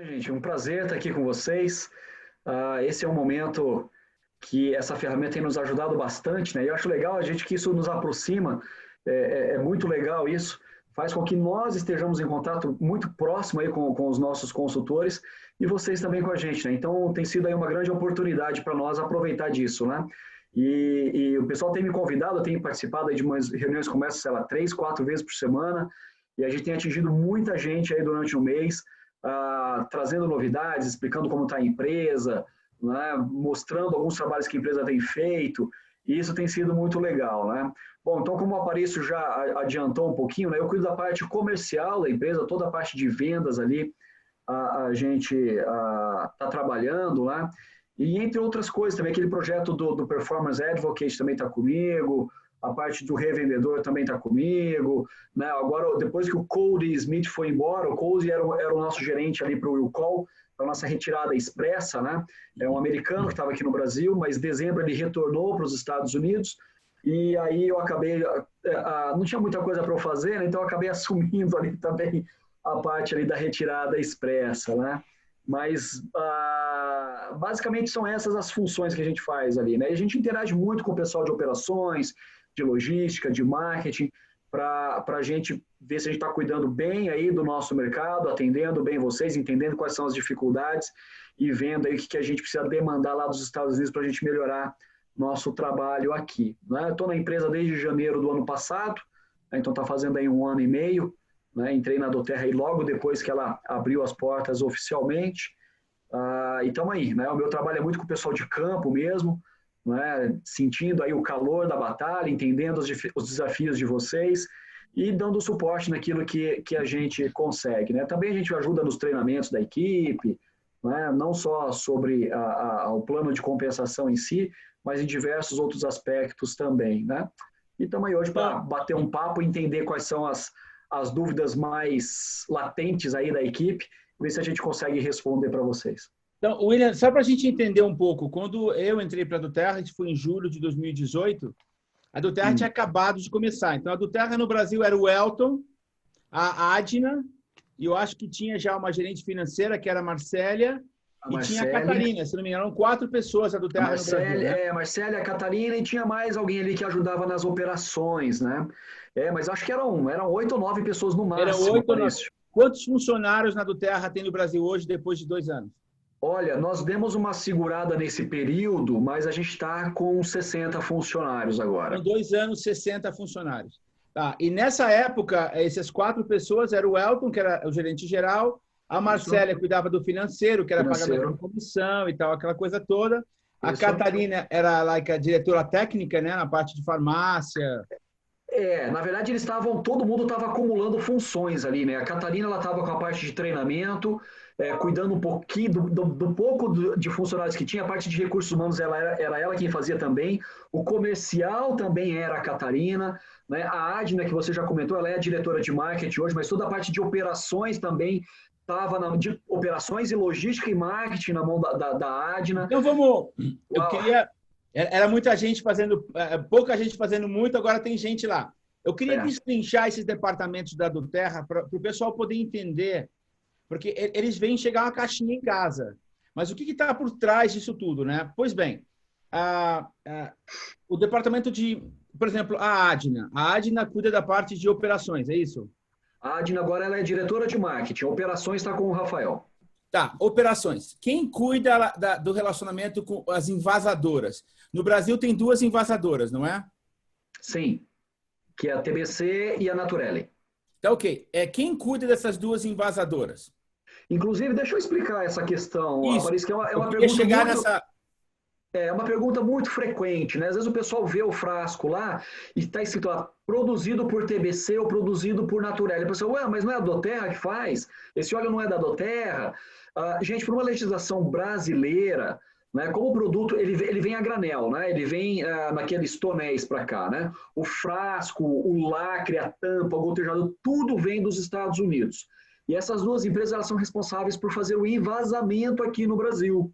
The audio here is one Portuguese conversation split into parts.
Gente, um prazer estar aqui com vocês. Esse é um momento que essa ferramenta tem nos ajudado bastante, né? E eu acho legal a gente que isso nos aproxima, é muito legal isso, faz com que nós estejamos em contato muito próximo aí com os nossos consultores e vocês também com a gente, né? Então tem sido aí uma grande oportunidade para nós aproveitar disso, né? E o pessoal tem me convidado, eu tenho participado aí de umas reuniões como essa, sei lá, 3, 4 vezes por semana, e a gente tem atingido muita gente aí durante o mês, trazendo novidades, explicando como está a empresa, né, mostrando alguns trabalhos que a empresa tem feito, e isso tem sido muito legal, né? Bom, então como o Aparício já adiantou um pouquinho, né, eu cuido da parte comercial da empresa, toda a parte de vendas ali, a gente está trabalhando, né? E entre outras coisas também, aquele projeto do Performance Advocate também está comigo, a parte do revendedor também está comigo, né? Agora, depois que o Cody Smith foi embora, o Cody era o nosso gerente ali para o Willcall, para a nossa retirada expressa, né? É um americano que estava aqui no Brasil, mas em dezembro ele retornou para os Estados Unidos, e aí eu acabei, não tinha muita coisa para eu fazer, né? Então eu acabei assumindo ali também a parte ali da retirada expressa, né? Mas basicamente são essas as funções que a gente faz ali, né? E a gente interage muito com o pessoal de operações, de logística, de marketing, para a gente ver se a gente está cuidando bem aí do nosso mercado, atendendo bem vocês, entendendo quais são as dificuldades e vendo aí o que a gente precisa demandar lá dos Estados Unidos para a gente melhorar nosso trabalho aqui, né? Estou na empresa desde janeiro do ano passado, né? Então está fazendo aí 1 ano e meio, né? Entrei na Doterra aí logo depois que ela abriu as portas oficialmente, e estamos aí, né? O meu trabalho é muito com o pessoal de campo mesmo, né? Sentindo aí o calor da batalha, entendendo os desafios de vocês e dando suporte naquilo que a gente consegue, né? Também a gente ajuda nos treinamentos da equipe, né? Não só sobre o plano de compensação em si, mas em diversos outros aspectos também, né? E estamos aí hoje para bater um papo e entender quais são as dúvidas mais latentes aí da equipe, ver se a gente consegue responder para vocês. Então, William, só para a gente entender um pouco, quando eu entrei para a Doterra, isso foi em julho de 2018, a Doterra tinha acabado de começar. Então, a Doterra no Brasil era o Elton, a Adna, e eu acho que tinha já uma gerente financeira, que era a Marcélia, e tinha a Catarina, se não me engano, eram 4 pessoas a Doterra no Brasil. Né? A Marcélia, a Catarina, e tinha mais alguém ali que ajudava nas operações, né? Mas acho que eram 8 ou 9 pessoas no máximo. Eram 8 ou 9. Quantos funcionários na Doterra tem no Brasil hoje, depois de 2 anos? Olha, nós demos uma segurada nesse período, mas a gente está com 60 funcionários agora. Em 2 anos, 60 funcionários. Tá. E nessa época, essas 4 pessoas eram o Elton, que era o gerente geral, a Marcélia cuidava do financeiro, que era pagamento de comissão e tal, aquela coisa toda. A Catarina era a diretora técnica, né, na parte de farmácia. Na verdade, todo mundo estava acumulando funções ali, né? A Catarina, ela estava com a parte de treinamento, cuidando um pouquinho do pouco de funcionários que tinha. A parte de recursos humanos era ela quem fazia também. O comercial também era a Catarina, né? A Adna, que você já comentou, ela é a diretora de marketing hoje, mas toda a parte de operações também estava de operações e logística e marketing na mão da Adna. Então vamos. Eu queria. Era muita gente fazendo, pouca gente fazendo muito, agora tem gente lá. Eu queria destrinchar esses departamentos da Doterra para o pessoal poder entender, porque eles vêm chegar uma caixinha em casa. Mas o que está por trás disso tudo, né? Pois bem, o departamento de, por exemplo, a Adna cuida da parte de operações, é isso? A Adna agora ela é diretora de marketing, operações está com o Rafael. Tá, operações. Quem cuida do relacionamento com as invasadoras? No Brasil tem 2 invasadoras, não é? Sim, que é a TBC e a Naturelli. Tá, ok. Quem cuida dessas 2 invasadoras? Inclusive, deixa eu explicar essa questão. Isso. Aparece que é uma pergunta uma pergunta muito frequente, né? Às vezes o pessoal vê o frasco lá e está escrito lá, produzido por TBC ou produzido por Naturelli. A pessoa, ué, mas não é a Doterra que faz? Esse óleo não é da Doterra? Gente, por uma legislação brasileira, né, como o produto ele vem a granel, né? Ele vem naqueles tonéis para cá, né? O frasco, o lacre, a tampa, o gotejador, tudo vem dos Estados Unidos. E essas 2 empresas elas são responsáveis por fazer o envasamento aqui no Brasil.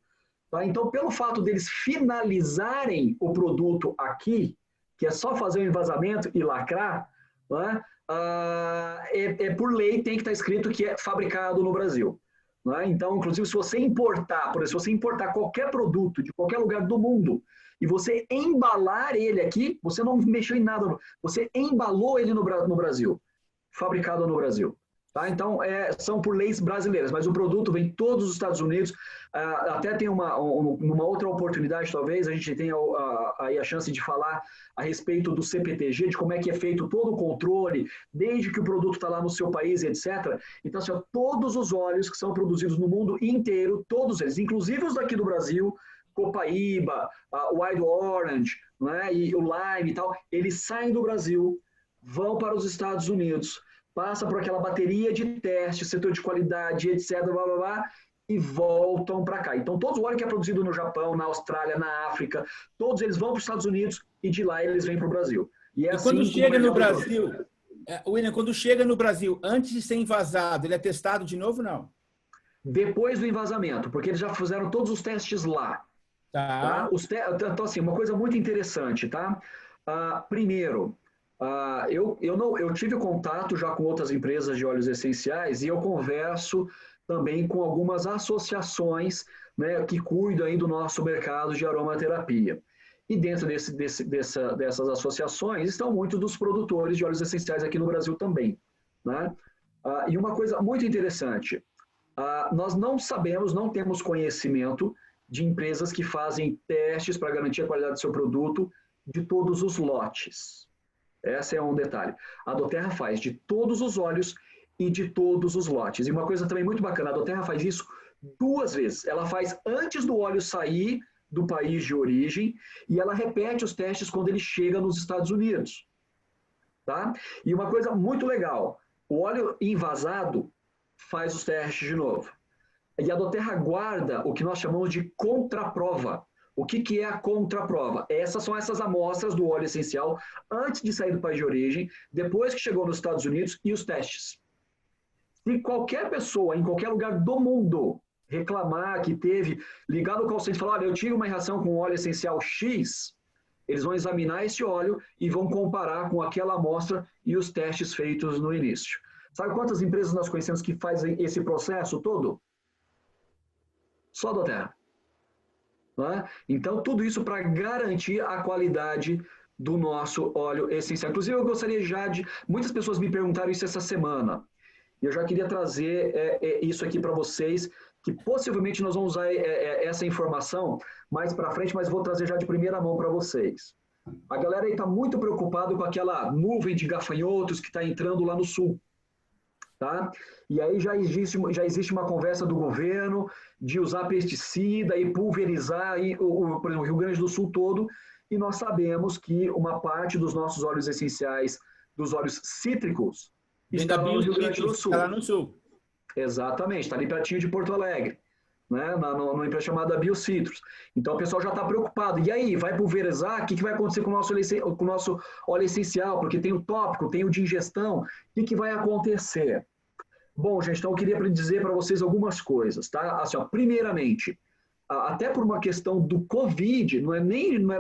Tá? Então, pelo fato deles finalizarem o produto aqui, que é só fazer o envasamento e lacrar, né? Por lei tem que estar escrito que é fabricado no Brasil. Não é? Então, inclusive, se você importar, por exemplo, se você importar qualquer produto de qualquer lugar do mundo e você embalar ele aqui, você não mexeu em nada, você embalou ele no Brasil, fabricado no Brasil. Tá? Então, são por leis brasileiras, mas o produto vem todos os Estados Unidos. Até tem numa outra oportunidade, talvez, a gente tenha aí a chance de falar a respeito do CPTG, de como é que é feito todo o controle, desde que o produto está lá no seu país, etc. Então, assim, todos os óleos que são produzidos no mundo inteiro, todos eles, inclusive os daqui do Brasil, Copaíba, Wild Orange, né, e o Lime e tal, eles saem do Brasil, vão para os Estados Unidos, passa por aquela bateria de teste, setor de qualidade, etc., blá, blá, blá, e voltam para cá. Então, todo o óleo que é produzido no Japão, na Austrália, na África, todos eles vão para os Estados Unidos e de lá eles vêm para o Brasil. E assim quando chega no Brasil, William, quando chega no Brasil, antes de ser envasado, ele é testado de novo, não? Depois do envasamento, porque eles já fizeram todos os testes lá. Tá? Então, assim, uma coisa muito interessante, tá? Primeiro, eu tive contato já com outras empresas de óleos essenciais e eu converso também com algumas associações, né, que cuidam aí do nosso mercado de aromaterapia. E dentro dessas associações estão muitos dos produtores de óleos essenciais aqui no Brasil também. Né? E uma coisa muito interessante, nós não sabemos, não temos conhecimento de empresas que fazem testes para garantir a qualidade do seu produto de todos os lotes. Esse é um detalhe. A Doterra faz de todos os óleos e de todos os lotes. E uma coisa também muito bacana, a Doterra faz isso 2 vezes. Ela faz antes do óleo sair do país de origem e ela repete os testes quando ele chega nos Estados Unidos. Tá? E uma coisa muito legal, o óleo envasado faz os testes de novo. E a Doterra guarda o que nós chamamos de contraprova. O que é a contraprova? São essas amostras do óleo essencial antes de sair do país de origem, depois que chegou nos Estados Unidos e os testes. Se qualquer pessoa, em qualquer lugar do mundo, reclamar que teve, ligar no call center e falar, olha, eu tive uma reação com óleo essencial X, eles vão examinar esse óleo e vão comparar com aquela amostra e os testes feitos no início. Sabe quantas empresas nós conhecemos que fazem esse processo todo? Só a Doterra. Né? Então, tudo isso para garantir a qualidade do nosso óleo essencial. Inclusive, eu gostaria já de... Muitas pessoas me perguntaram isso essa semana. E eu já queria trazer isso aqui para vocês, que possivelmente nós vamos usar essa informação mais para frente, mas vou trazer já de primeira mão para vocês. A galera aí está muito preocupada com aquela nuvem de gafanhotos que está entrando lá no sul. Tá? E aí já existe uma conversa do governo de usar pesticida e pulverizar por exemplo, o Rio Grande do Sul todo, e nós sabemos que uma parte dos nossos óleos essenciais, dos óleos cítricos, está no Rio Grande do Sul. Está lá no sul. Exatamente, está ali pertinho de Porto Alegre, né? Numa empresa chamada Biocitrus. Então o pessoal já está preocupado. E aí, vai pulverizar? O que vai acontecer com o nosso óleo essencial? Porque tem o tópico, tem o de ingestão. O que vai acontecer? Bom, gente, então eu queria dizer para vocês algumas coisas, tá? Assim, primeiramente, até por uma questão do Covid, não era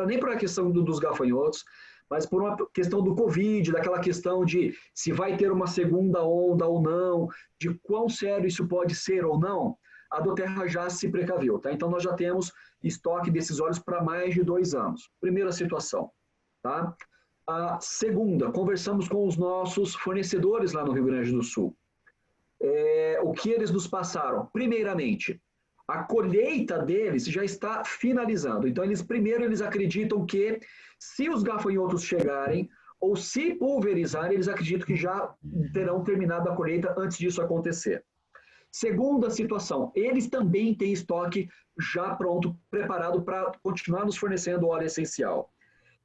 nem por uma questão dos gafanhotos, mas por uma questão do Covid, daquela questão de se vai ter uma segunda onda ou não, de quão sério isso pode ser ou não, a Doterra já se precaviu, tá? Então nós já temos estoque desses óleos para mais de 2 anos. Primeira situação, tá? A segunda, conversamos com os nossos fornecedores lá no Rio Grande do Sul. O que eles nos passaram? Primeiramente, a colheita deles já está finalizando. Então, primeiro eles acreditam que se os gafanhotos chegarem ou se pulverizarem, eles acreditam que já terão terminado a colheita antes disso acontecer. Segunda situação, eles também têm estoque já pronto, preparado para continuar nos fornecendo óleo essencial.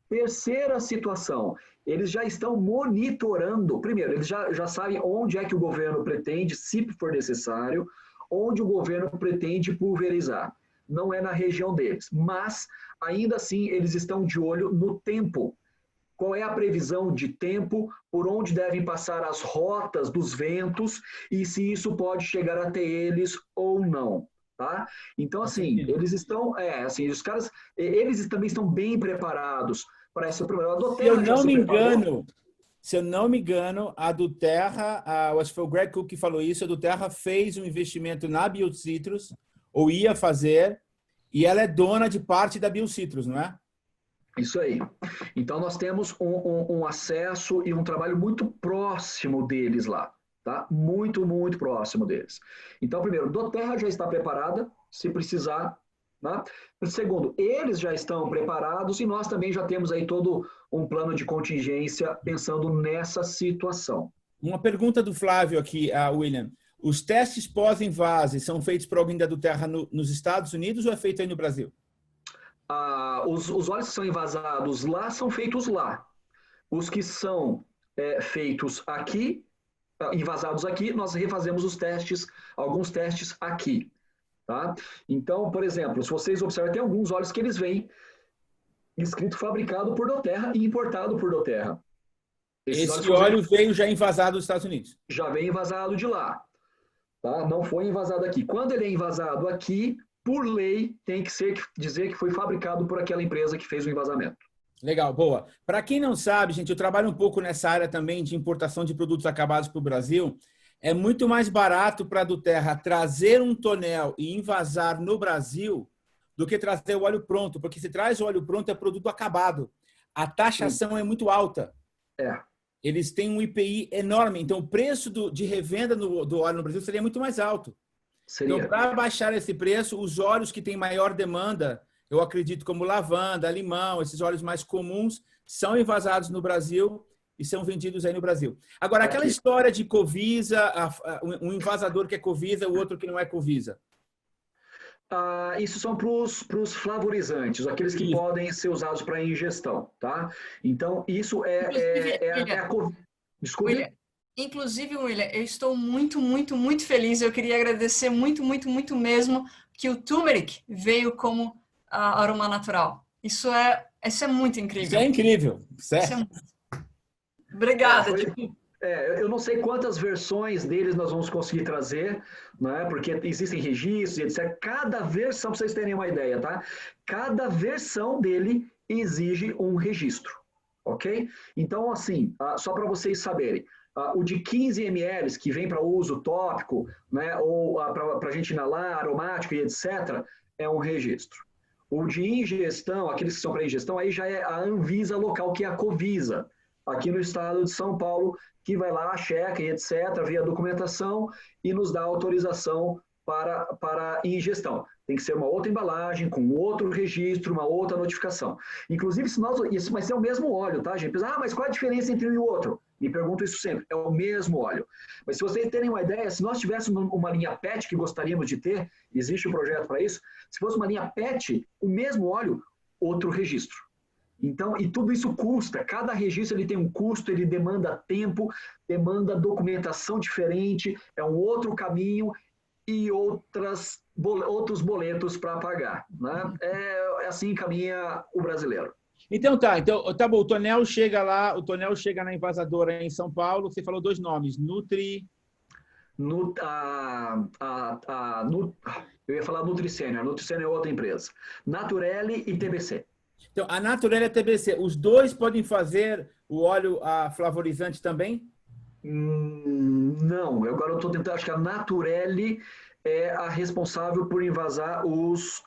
Terceira situação, eles já estão monitorando, primeiro, eles já sabem onde é que o governo pretende, se for necessário, onde o governo pretende pulverizar. Não é na região deles, mas ainda assim eles estão de olho no tempo. Qual é a previsão de tempo, por onde devem passar as rotas dos ventos e se isso pode chegar até eles ou não. Tá? Então, assim, eles estão, os caras, eles também estão bem preparados para esse problema. se eu não me engano, a Duterra, acho que foi o Greg Cook que falou isso, a Duterra fez um investimento na BioCitrus, ou ia fazer, e ela é dona de parte da BioCitrus, não é? Isso aí. Então, nós temos um acesso e um trabalho muito próximo deles lá, tá? Muito, muito próximo deles. Então, primeiro, Doterra já está preparada, se precisar, tá? Segundo, eles já estão preparados e nós também já temos aí todo um plano de contingência pensando nessa situação. Uma pergunta do Flávio aqui, William. Os testes pós-invase são feitos por alguém da Duterra nos Estados Unidos ou é feito aí no Brasil? Os óleos que são envasados lá são feitos lá. Os que são feitos aqui, envasados aqui, nós refazemos os testes, alguns testes aqui. Tá? Então, por exemplo, se vocês observarem, tem alguns óleos que eles vêm escrito fabricado por Doterra e importado por Doterra. Esse óleo veio já envasado dos Estados Unidos? Já vem envasado de lá. Tá? Não foi envasado aqui. Quando ele é envasado aqui, por lei, tem que dizer que foi fabricado por aquela empresa que fez o envasamento. Legal, boa. Para quem não sabe, gente, eu trabalho um pouco nessa área também de importação de produtos acabados para o Brasil. É muito mais barato para a Duterra trazer um tonel e envasar no Brasil do que trazer o óleo pronto, porque se traz o óleo pronto é produto acabado. A taxação é muito alta. Eles têm um IPI enorme, então o preço de revenda do óleo no Brasil seria muito mais alto. Então, para baixar esse preço, os óleos que têm maior demanda, eu acredito como lavanda, limão, esses óleos mais comuns, são envasados no Brasil e são vendidos aí no Brasil. Agora, aquela história de Covisa, um envasador que é Covisa, o outro que não é Covisa. Isso são para os flavorizantes, aqueles que podem ser usados para ingestão, tá? Então, isso a Covisa. Desculpe. Inclusive, William, eu estou muito, muito, muito feliz. Eu queria agradecer muito, muito, muito mesmo que o turmeric veio como aroma natural. Isso é muito incrível. Isso é incrível, certo? Obrigada. Eu não sei quantas versões deles nós vamos conseguir trazer, né? Porque existem registros e etc. Cada versão, para vocês terem uma ideia, tá? Cada versão dele exige um registro, ok? Então, assim, só para vocês saberem, o de 15 ml, que vem para uso tópico, né, ou para a gente inalar, aromático e etc., é um registro. O de ingestão, aqueles que são para ingestão, aí já é a Anvisa local, que é a Covisa, aqui no estado de São Paulo, que vai lá, checa e etc., vê a documentação e nos dá autorização para ingestão. Tem que ser uma outra embalagem, com outro registro, uma outra notificação. Inclusive, isso vai ser o mesmo óleo, tá, gente? Mas qual a diferença entre um e o outro? Me pergunto isso sempre. É o mesmo óleo. Mas se vocês terem uma ideia, se nós tivéssemos uma linha PET, que gostaríamos de ter, existe um projeto para isso, se fosse uma linha PET, o mesmo óleo, outro registro. Então, e tudo isso custa. Cada registro ele tem um custo, ele demanda tempo, demanda documentação diferente, é um outro caminho e outros boletos para pagar, né? É assim que caminha o brasileiro. Então tá bom, o tonel chega lá, na envasadora em São Paulo, você falou dois nomes, Nutri... Eu ia falar Nutricênio, a Nutricênio é outra empresa. Naturelle e TBC. Então, a Naturelle e a TBC, os dois podem fazer o óleo flavorizante também? Não, agora eu estou tentando, acho que a Naturelle é a responsável por envasar os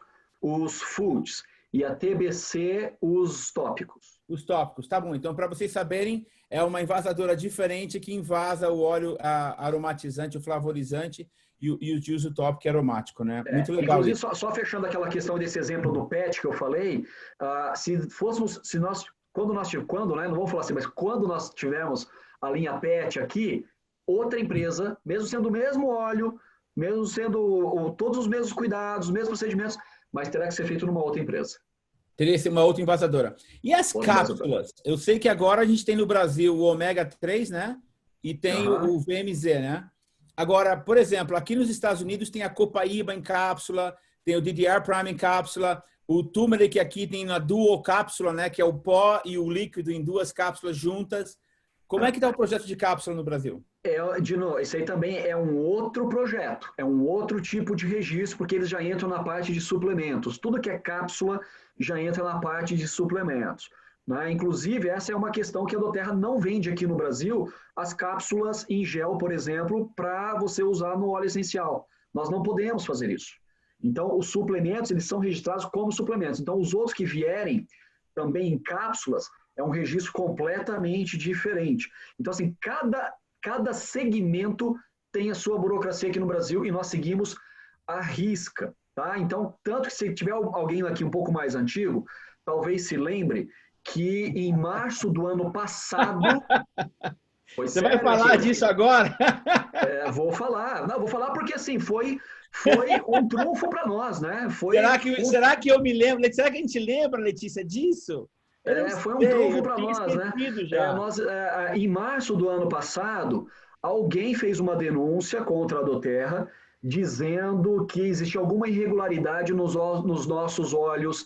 foods e a TBC os tópicos. Os tópicos, tá bom. Então, para vocês saberem, é uma envasadora diferente que invasa o óleo aromatizante, o flavorizante e o de uso tópico aromático, né? Muito legal. Inclusive, só fechando aquela questão desse exemplo do PET que eu falei, quando não vou falar assim, mas quando nós tivermos a linha PET aqui, outra empresa, mesmo sendo o mesmo óleo, mesmo sendo todos os mesmos cuidados, os mesmos procedimentos, mas terá que ser feito numa outra empresa. Teria que ser uma outra envasadora. E as cápsulas? Eu sei que agora a gente tem no Brasil o ômega 3, né? E tem o VMZ, né? Agora, por exemplo, aqui nos Estados Unidos tem a Copaíba em cápsula, tem o DDR Prime em cápsula, o turmeric aqui tem a dual cápsula, né? Que é o pó e o líquido em duas cápsulas juntas. Como é que está o projeto de cápsula no Brasil? De novo, esse aí também é um outro projeto, é um outro tipo de registro, porque eles já entram na parte de suplementos. Tudo que é cápsula já entra na parte de suplementos. né? Inclusive, essa é uma questão que a Doterra não vende aqui no Brasil, as cápsulas em gel, por exemplo, para você usar no óleo essencial. Nós não podemos fazer isso. Então, os suplementos, eles são registrados como suplementos. Então, os outros que vierem também em cápsulas, é um registro completamente diferente. Então, assim, cada segmento tem a sua burocracia aqui no Brasil e nós seguimos à risca, tá? Então, tanto que se tiver alguém aqui um pouco mais antigo, talvez se lembre que em março do ano passado... Você vai falar disso agora? Vou falar. Não, vou falar porque, assim, foi um trunfo para nós, né? Será que eu me lembro? Será que a gente lembra, Letícia, disso? Foi um trunfo para nós, né? Em março do ano passado, alguém fez uma denúncia contra a Doterra dizendo que existia alguma irregularidade nos nossos óleos,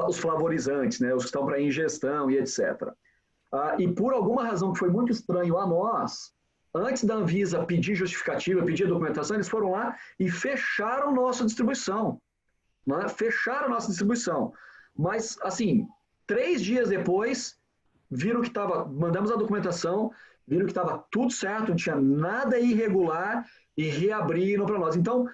os flavorizantes, né? Os que estão para ingestão e etc. E por alguma razão que foi muito estranho a nós, antes da Anvisa pedir justificativa, pedir documentação, eles foram lá e fecharam nossa distribuição. Né? Fecharam nossa distribuição. Mas, assim, 3 dias depois, viram que mandamos a documentação, viram que estava tudo certo, não tinha nada irregular e reabriram para nós. Então,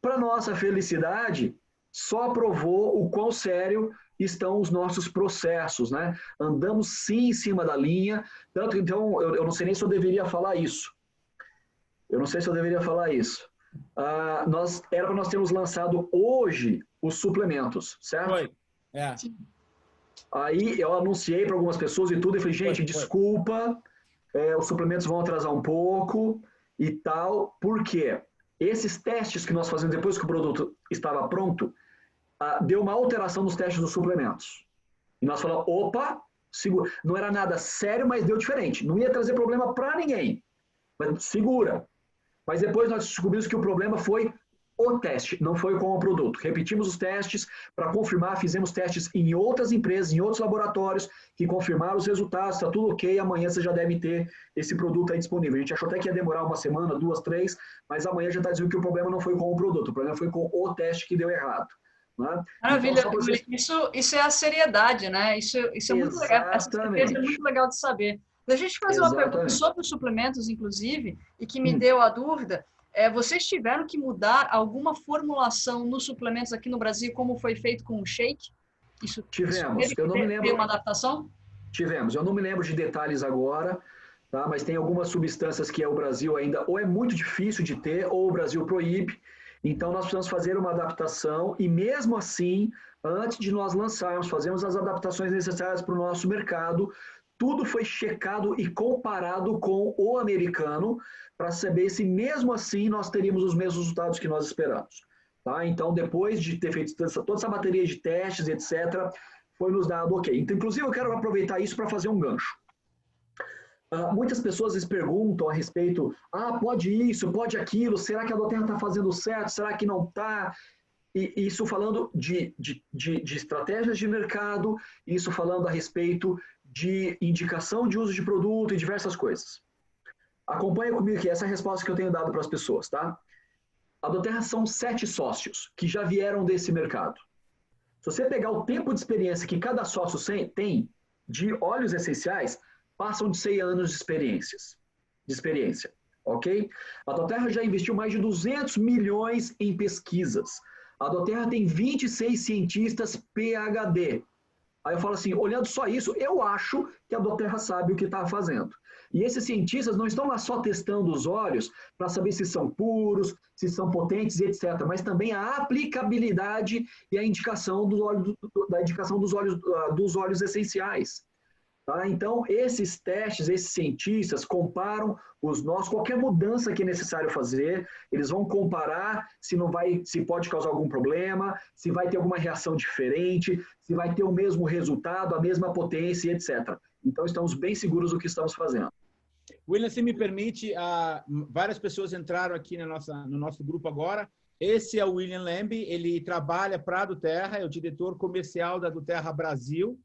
para nossa felicidade, só provou o quão sério estão os nossos processos, né? Andamos sim em cima da linha, tanto então eu não sei nem se eu deveria falar isso. Era para nós termos lançado hoje os suplementos, certo? Foi. Aí eu anunciei para algumas pessoas e tudo, e falei, gente, desculpa, os suplementos vão atrasar um pouco e tal, porque esses testes que nós fazemos depois que o produto estava pronto, deu uma alteração nos testes dos suplementos. E nós falamos, opa, segura. Não era nada sério, mas deu diferente. Não ia trazer problema para ninguém. Mas segura. Mas depois nós descobrimos que o problema foi o teste, não foi com o produto. Repetimos os testes para confirmar, fizemos testes em outras empresas, em outros laboratórios, que confirmaram os resultados, está tudo ok, amanhã você já deve ter esse produto aí disponível. A gente achou até que ia demorar uma semana, 2, 3, mas amanhã já está dizendo que o problema não foi com o produto, o problema foi com o teste que deu errado. Né? Maravilha, então, isso é a seriedade, né? Isso é muito legal. Essa certeza é muito legal de saber. Deixa eu te fazer uma pergunta sobre os suplementos, inclusive, e que me deu a dúvida. Vocês tiveram que mudar alguma formulação nos suplementos aqui no Brasil, como foi feito com o shake? Tivemos. Eu não me lembro. Teve uma adaptação? Tivemos. Eu não me lembro de detalhes agora, tá? Mas tem algumas substâncias que o Brasil ainda ou é muito difícil de ter, ou o Brasil proíbe. Então, nós precisamos fazer uma adaptação e, mesmo assim, antes de nós lançarmos, fazemos as adaptações necessárias para o nosso mercado. Tudo foi checado e comparado com o americano para saber se, mesmo assim, nós teríamos os mesmos resultados que nós esperamos. Tá? Então, depois de ter feito toda essa bateria de testes, etc., foi nos dado ok. Então, inclusive, eu quero aproveitar isso para fazer um gancho. Muitas pessoas se perguntam a respeito, pode isso, pode aquilo, será que a Doterra está fazendo certo, será que não está? E isso falando de estratégias de mercado, isso falando a respeito de indicação de uso de produto e diversas coisas. Acompanha comigo aqui, essa é a resposta que eu tenho dado para as pessoas, tá? A Doterra são 7 sócios que já vieram desse mercado. Se você pegar o tempo de experiência que cada sócio tem de óleos essenciais, passam de 100 anos de experiência, ok? A Doterra já investiu mais de 200 milhões em pesquisas. A Doterra tem 26 cientistas PhD. Aí eu falo assim, olhando só isso, eu acho que a Doterra sabe o que está fazendo. E esses cientistas não estão lá só testando os óleos para saber se são puros, se são potentes, etc. Mas também a aplicabilidade e a indicação dos óleos essenciais. Tá? Então, esses testes, esses cientistas comparam os nossos, qualquer mudança que é necessário fazer, eles vão comparar se pode causar algum problema, se vai ter alguma reação diferente, se vai ter o mesmo resultado, a mesma potência, etc. Então, estamos bem seguros do que estamos fazendo. William, se me permite, várias pessoas entraram aqui no nosso grupo agora. Esse é o William Lembe, ele trabalha para a Doterra, é o diretor comercial da Doterra Brasil.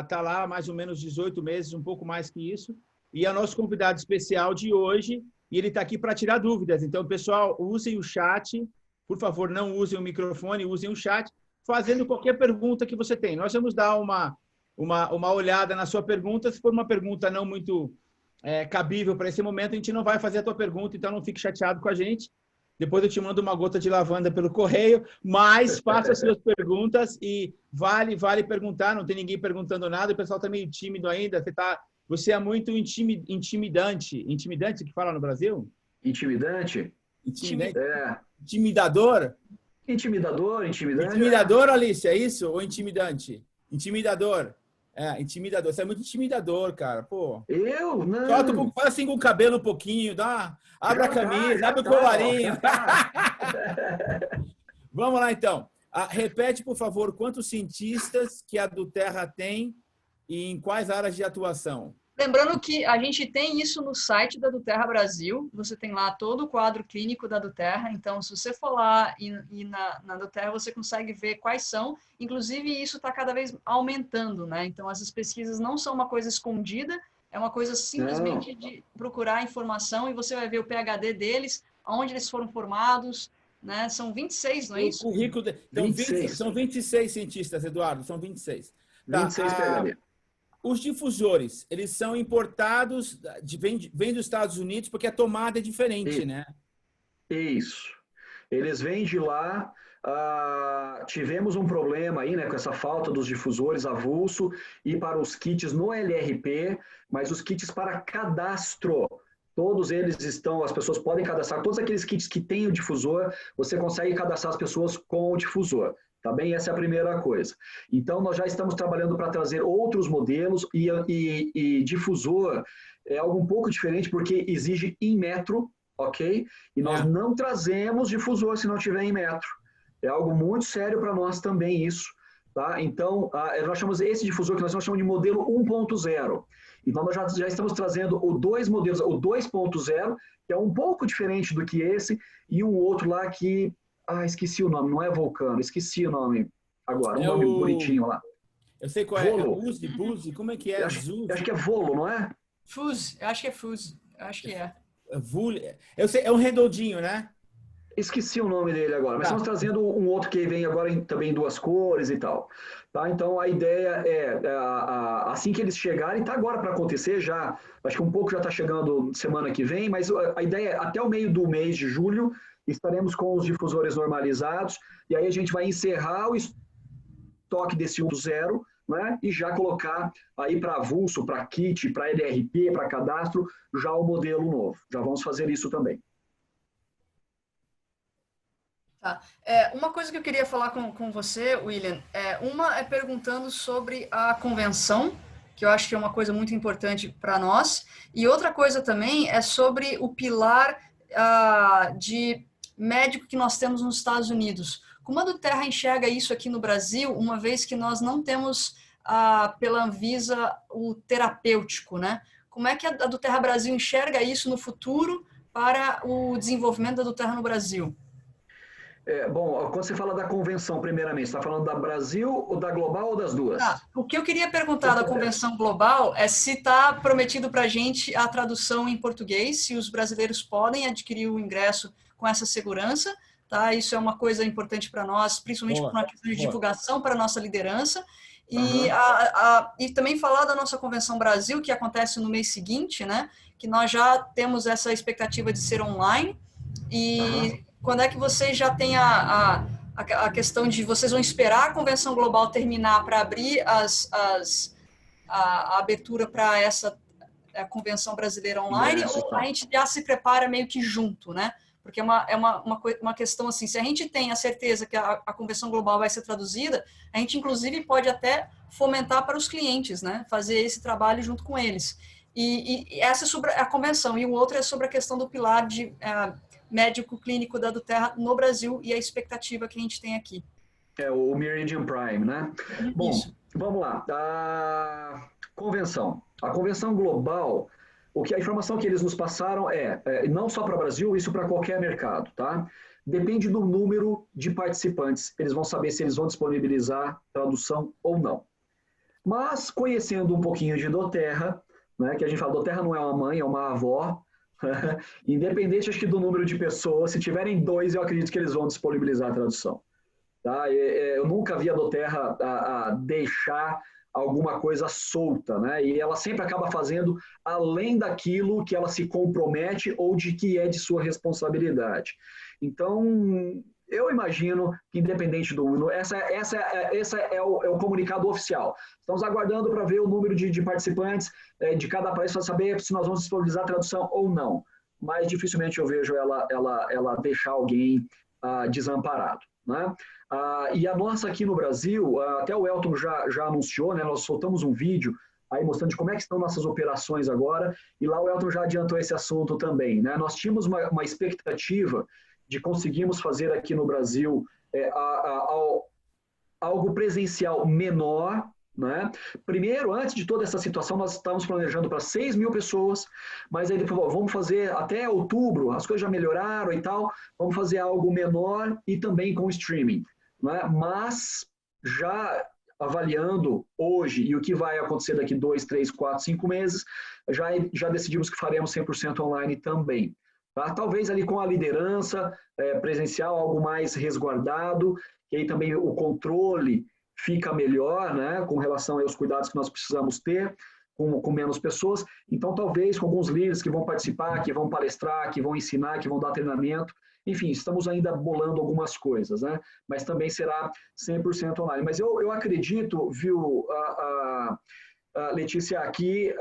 Está lá há mais ou menos 18 meses, um pouco mais que isso. E é o nosso convidado especial de hoje. E ele está aqui para tirar dúvidas. Então, pessoal, usem o chat. Por favor, não usem o microfone, usem o chat, fazendo qualquer pergunta que você tem. Nós vamos dar uma uma olhada na sua pergunta. Se for uma pergunta não muito cabível para esse momento, a gente não vai fazer a tua pergunta, então não fique chateado com a gente. Depois eu te mando uma gota de lavanda pelo correio, mas faça as suas perguntas e vale perguntar, não tem ninguém perguntando nada, o pessoal está meio tímido ainda, você é muito intimidante. Intimidante que fala no Brasil? Intimidante? Intimidador? Intimidador, intimidante. Intimidador, Alice, é isso? Ou intimidante? Intimidador. Intimidador. Você é muito intimidador, cara. Pô. Eu? Não. Fala assim com o cabelo um pouquinho, abre a camisa, abre o colarinho. Vamos lá, então. Repete, por favor, quantos cientistas que a do Terra tem e em quais áreas de atuação? Lembrando que a gente tem isso no site da Duterra Brasil, você tem lá todo o quadro clínico da Duterra, então se você for lá e na Duterra você consegue ver quais são, inclusive isso está cada vez aumentando, né? Então essas pesquisas não são uma coisa escondida, é uma coisa simplesmente de procurar informação e você vai ver o PhD deles, onde eles foram formados, né? São 26, não é isso? O currículo então, 26. São 26 cientistas, Eduardo, são 26. 26 PhD. Os difusores, eles são importados, vêm dos Estados Unidos, porque a tomada é diferente, né? Isso. Eles vêm de lá. Tivemos um problema aí, né, com essa falta dos difusores avulso e para os kits no LRP, mas os kits para cadastro, todos eles estão, as pessoas podem cadastrar, todos aqueles kits que têm o difusor, você consegue cadastrar as pessoas com o difusor. Tá bem? Essa é a primeira coisa. Então, nós já estamos trabalhando para trazer outros modelos e difusor é algo um pouco diferente porque exige em metro, ok? E nós não trazemos difusor se não tiver em metro. É algo muito sério para nós também isso, tá? Então, nós chamamos esse difusor que nós chamamos de modelo 1.0. Então, nós já estamos trazendo o 2 modelos, o 2.0, que é um pouco diferente do que esse, e um outro lá que... esqueci o nome, não é Vulcano, esqueci o nome agora, um nome bonitinho lá. Eu sei qual Volo. é, Buzzi, como é que é? Acho que é Volo, não é? Fuse, eu acho que é Fuse, eu acho que é. Eu sei, é um redondinho, né? Esqueci o nome dele agora, mas estamos trazendo um outro que vem agora também em 2 cores e tal. Tá? Então, a ideia assim que eles chegarem, está agora para acontecer já, acho que um pouco já está chegando semana que vem, mas a ideia é até o meio do mês de julho, estaremos com os difusores normalizados, e aí a gente vai encerrar o estoque desse 1.0, né, e já colocar aí para avulso, para kit, para LRP, para cadastro, já o modelo novo. Já vamos fazer isso também. Tá. Uma coisa que eu queria falar com você, William, uma é perguntando sobre a convenção, que eu acho que é uma coisa muito importante para nós, e outra coisa também é sobre o pilar de médico que nós temos nos Estados Unidos. Como a Duterra enxerga isso aqui no Brasil, uma vez que nós não temos pela Anvisa o terapêutico, né? Como é que a Duterra Brasil enxerga isso no futuro para o desenvolvimento da Duterra no Brasil? Bom, quando você fala da convenção, primeiramente, você está falando da Brasil, ou da global, ou das duas? O que eu queria perguntar da convenção global é se está prometido para a gente a tradução em português, se os brasileiros podem adquirir o ingresso com essa segurança, tá? Isso é uma coisa importante para nós, principalmente por uma questão de divulgação para a nossa liderança. E também falar da nossa Convenção Brasil, que acontece no mês seguinte, né? Que nós já temos essa expectativa de ser online. E quando é que vocês já têm a questão de vocês vão esperar a Convenção Global terminar para abrir a abertura para essa Convenção Brasileira online, ou a gente já se prepara meio que junto, né? Porque é uma questão assim, se a gente tem a certeza que a Convenção Global vai ser traduzida, a gente inclusive pode até fomentar para os clientes, né? Fazer esse trabalho junto com eles. E essa é sobre a convenção, e o outro é sobre a questão do pilar de médico clínico da Duterra no Brasil e a expectativa que a gente tem aqui. O Meridian Prime, né? Bom, vamos lá. A convenção global, a informação que eles nos passaram não só para o Brasil, isso para qualquer mercado, tá? Depende do número de participantes. Eles vão saber se eles vão disponibilizar tradução ou não. Mas, conhecendo um pouquinho de Duterra, né, que a gente fala, Duterra não é uma mãe, é uma avó, independente, acho que do número de pessoas, se tiverem 2, eu acredito que eles vão disponibilizar a tradução. Tá? Eu nunca vi a Duterra deixar alguma coisa solta, né? E ela sempre acaba fazendo além daquilo que ela se compromete ou de que é de sua responsabilidade. Então, eu imagino que, independente do... Esse é o comunicado oficial. Estamos aguardando para ver o número de participantes de cada país, para saber se nós vamos disponibilizar a tradução ou não. Mas dificilmente eu vejo ela deixar alguém desamparado, né? E a nossa aqui no Brasil, até o Elton já anunciou, né? Nós soltamos um vídeo aí mostrando de como é que estão nossas operações agora, e lá o Elton já adiantou esse assunto também, né? Nós tínhamos uma expectativa de conseguirmos fazer aqui no Brasil algo presencial menor, né? Primeiro, antes de toda essa situação, nós estávamos planejando para 6 mil pessoas, mas aí ele falou, vamos fazer até outubro, as coisas já melhoraram e tal, vamos fazer algo menor e também com streaming, né? Mas já avaliando hoje e o que vai acontecer daqui 2, 3, 4, 5 meses, já decidimos que faremos 100% online também. Tá? Talvez ali com a liderança presencial, algo mais resguardado, e aí também o controle fica melhor, né, com relação aos cuidados que nós precisamos ter, com menos pessoas. Então, talvez com alguns líderes que vão participar, que vão palestrar, que vão ensinar, que vão dar treinamento. Enfim, estamos ainda bolando algumas coisas, né? Mas também será 100% online. Mas eu acredito, viu, Letícia, aqui,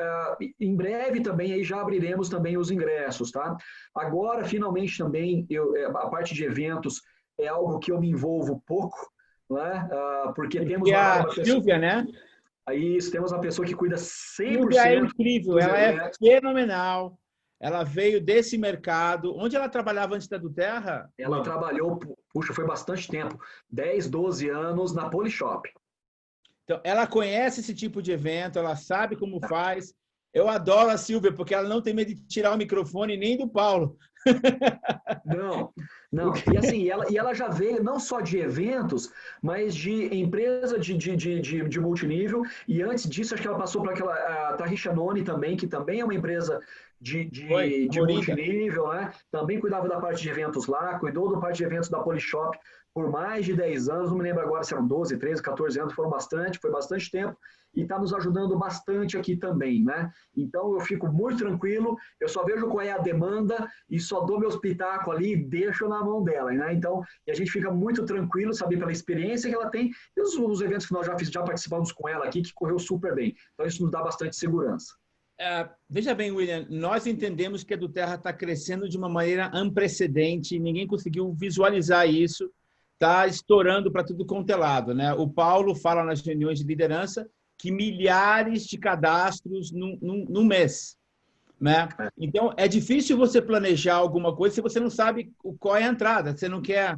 em breve também aí já abriremos também os ingressos, tá? Agora, finalmente também, a parte de eventos é algo que eu me envolvo pouco, né? Porque temos uma Silvia, né? Isso, temos uma pessoa que cuida 100%. Silvia é incrível, ela é fenomenal. Ela veio desse mercado. Onde ela trabalhava antes da do Terra? Ela trabalhou, puxa, foi bastante tempo, 10, 12 anos na Polishop. Então, ela conhece esse tipo de evento, ela sabe como faz. Eu adoro a Silvia, porque ela não tem medo de tirar o microfone nem do Paulo. Não. E assim, ela já veio não só de eventos, mas de empresa de multinível. E antes disso, acho que ela passou por aquela Tarrisha Noni também, que também é uma empresa de multinível, né? Também cuidava da parte de eventos lá, cuidou da parte de eventos da Polishop por mais de 10 anos, não me lembro agora se eram 12, 13, 14 anos, foi bastante tempo, e está nos ajudando bastante aqui também, né? Então, eu fico muito tranquilo, eu só vejo qual é a demanda e só dou meu espetáculo ali e deixo na mão dela, né? Então, e a gente fica muito tranquilo, sabe, pela experiência que ela tem e os eventos que nós já participamos com ela aqui, que correu super bem. Então, isso nos dá bastante segurança. Veja bem, William, nós entendemos que a do Terra está crescendo de uma maneira unprecedente, ninguém conseguiu visualizar isso, está estourando para tudo quanto é lado, né? O Paulo fala nas reuniões de liderança que milhares de cadastros num mês, né? Então, é difícil você planejar alguma coisa se você não sabe qual é a entrada, você não quer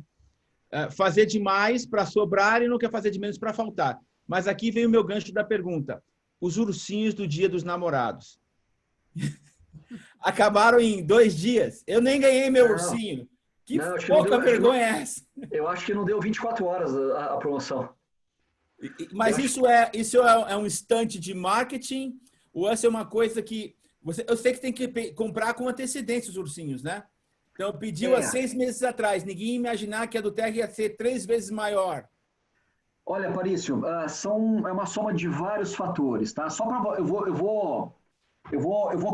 fazer demais para sobrar e não quer fazer de menos para faltar. Mas aqui vem o meu gancho da pergunta. Os ursinhos do Dia dos Namorados. Acabaram em 2 dias. Eu nem ganhei meu ursinho. Que pouca vergonha é essa? Eu acho que não deu 24 horas a promoção. Mas isso é um instante de marketing ou essa é uma coisa que... Eu sei que tem que comprar com antecedência os ursinhos, né? Então, pediu há 6 meses atrás. Ninguém ia imaginar que a do Terra ia ser 3 vezes maior. Olha, Parício, é uma soma de vários fatores, tá? Só para eu vou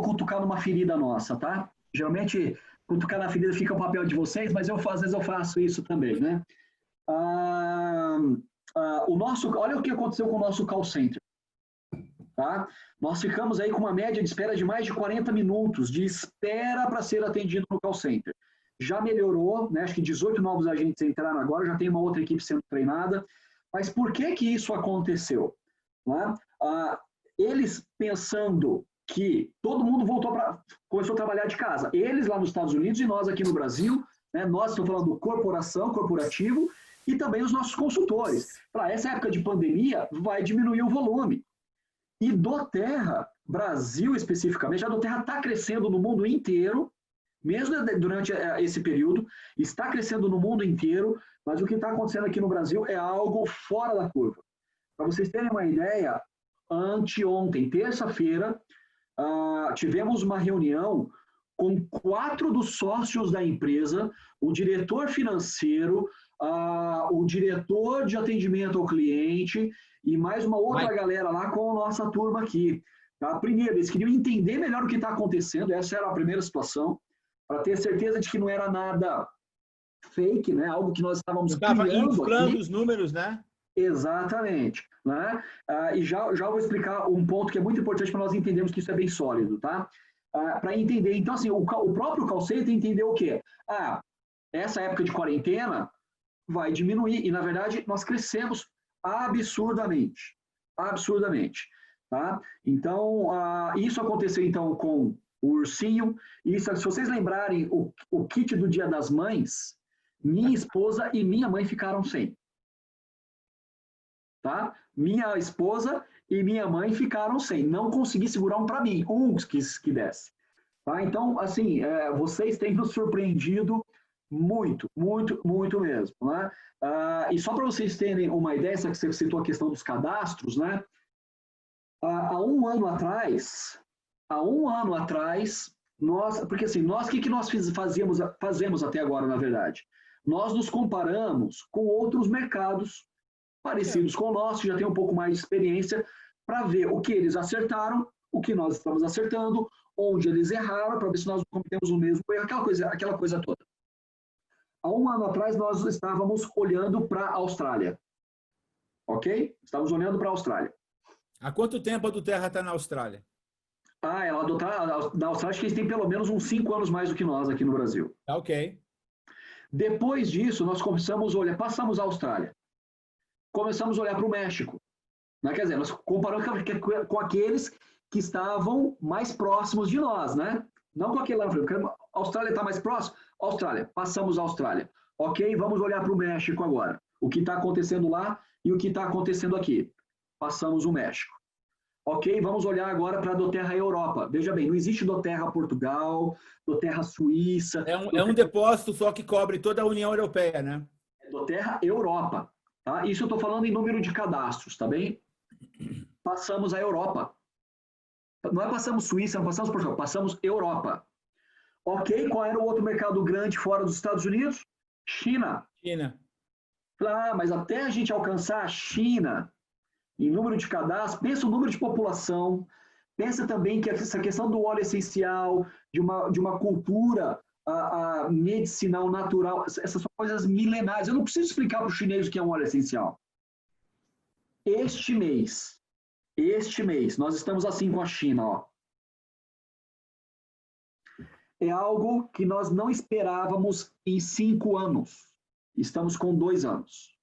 cutucar numa ferida nossa, tá? Geralmente, cutucar na ferida fica o papel de vocês, mas às vezes eu faço isso também, né? Olha o que aconteceu com o nosso call center. Tá? Nós ficamos aí com uma média de espera de mais de 40 minutos de espera para ser atendido no call center. Já melhorou, né? Acho que 18 novos agentes entraram agora, já tem uma outra equipe sendo treinada. Mas por que isso aconteceu? Né? Eles pensando que todo mundo começou a trabalhar de casa. Eles lá nos Estados Unidos e nós aqui no Brasil, né? Nós estamos falando corporativo, e também os nossos consultores. Para essa época de pandemia, vai diminuir o volume. E do Terra, Brasil especificamente, a do Terra está crescendo no mundo inteiro, mesmo durante esse período, está crescendo no mundo inteiro, mas o que está acontecendo aqui no Brasil é algo fora da curva. Para vocês terem uma ideia, anteontem, terça-feira, tivemos uma reunião com 4 dos sócios da empresa, o diretor financeiro, o diretor de atendimento ao cliente e mais uma outra galera lá com a nossa turma aqui. Tá? Primeiro, eles queriam entender melhor o que está acontecendo, essa era a primeira situação, para ter certeza de que não era nada fake, né? Algo que nós estávamos criando inflando aqui. Os números, né? Exatamente. Né? E já vou explicar um ponto que é muito importante para nós entendermos que isso é bem sólido, tá? Para entender, então, assim, o próprio call center entendeu o quê? Essa época de quarentena vai diminuir, e, na verdade, nós crescemos absurdamente. Absurdamente. Tá? Então, isso aconteceu, então, com o ursinho. Isso, se vocês lembrarem, o kit do Dia das Mães, minha esposa e minha mãe ficaram sem. Tá? Minha esposa e minha mãe ficaram sem. Não consegui segurar um para mim, que desse. Tá? Então, assim, vocês têm nos surpreendido muito, muito, muito mesmo. Né? E só para vocês terem uma ideia, que você citou a questão dos cadastros, né? Há um ano atrás, porque assim, o que nós fazemos até agora, na verdade? Nós nos comparamos com outros mercados parecidos com o nosso, já tem um pouco mais de experiência, para ver o que eles acertaram, o que nós estamos acertando, onde eles erraram, para ver se nós cometemos o mesmo erro, aquela coisa toda. Há um ano atrás, nós estávamos olhando para a Austrália. Ok? Estávamos olhando para a Austrália. Há quanto tempo a Duterra está na Austrália? Ela na Austrália, acho que eles têm pelo menos uns 5 anos mais do que nós aqui no Brasil. Ok. Depois disso, nós começamos a olhar, passamos a Austrália. Começamos a olhar para o México. Né? Quer dizer, nós comparamos com aqueles que estavam mais próximos de nós, né? Não com aquele lá, porque a Austrália está mais próximo? Austrália, passamos a Austrália. Ok, vamos olhar para o México agora. O que está acontecendo lá e o que está acontecendo aqui. Passamos o México. Ok, vamos olhar agora para a Doterra Europa. Veja bem, não existe Doterra Portugal, Doterra Suíça. É um depósito só que cobre toda a União Europeia, né? É Doterra Europa. Tá? Isso eu estou falando em número de cadastros, tá bem? Passamos a Europa. Não é passamos Suíça, não passamos Portugal, passamos Europa. Ok, qual era o outro mercado grande fora dos Estados Unidos? China. Mas até a gente alcançar a China, em número de cadastros, pensa o número de população, pensa também que essa questão do óleo essencial, de uma cultura medicinal, natural, essas são coisas milenares. Eu não preciso explicar para o chinês o que é um óleo essencial. Este mês, nós estamos assim com a China. Ó. É algo que nós não esperávamos em 5 anos. Estamos com 2 anos.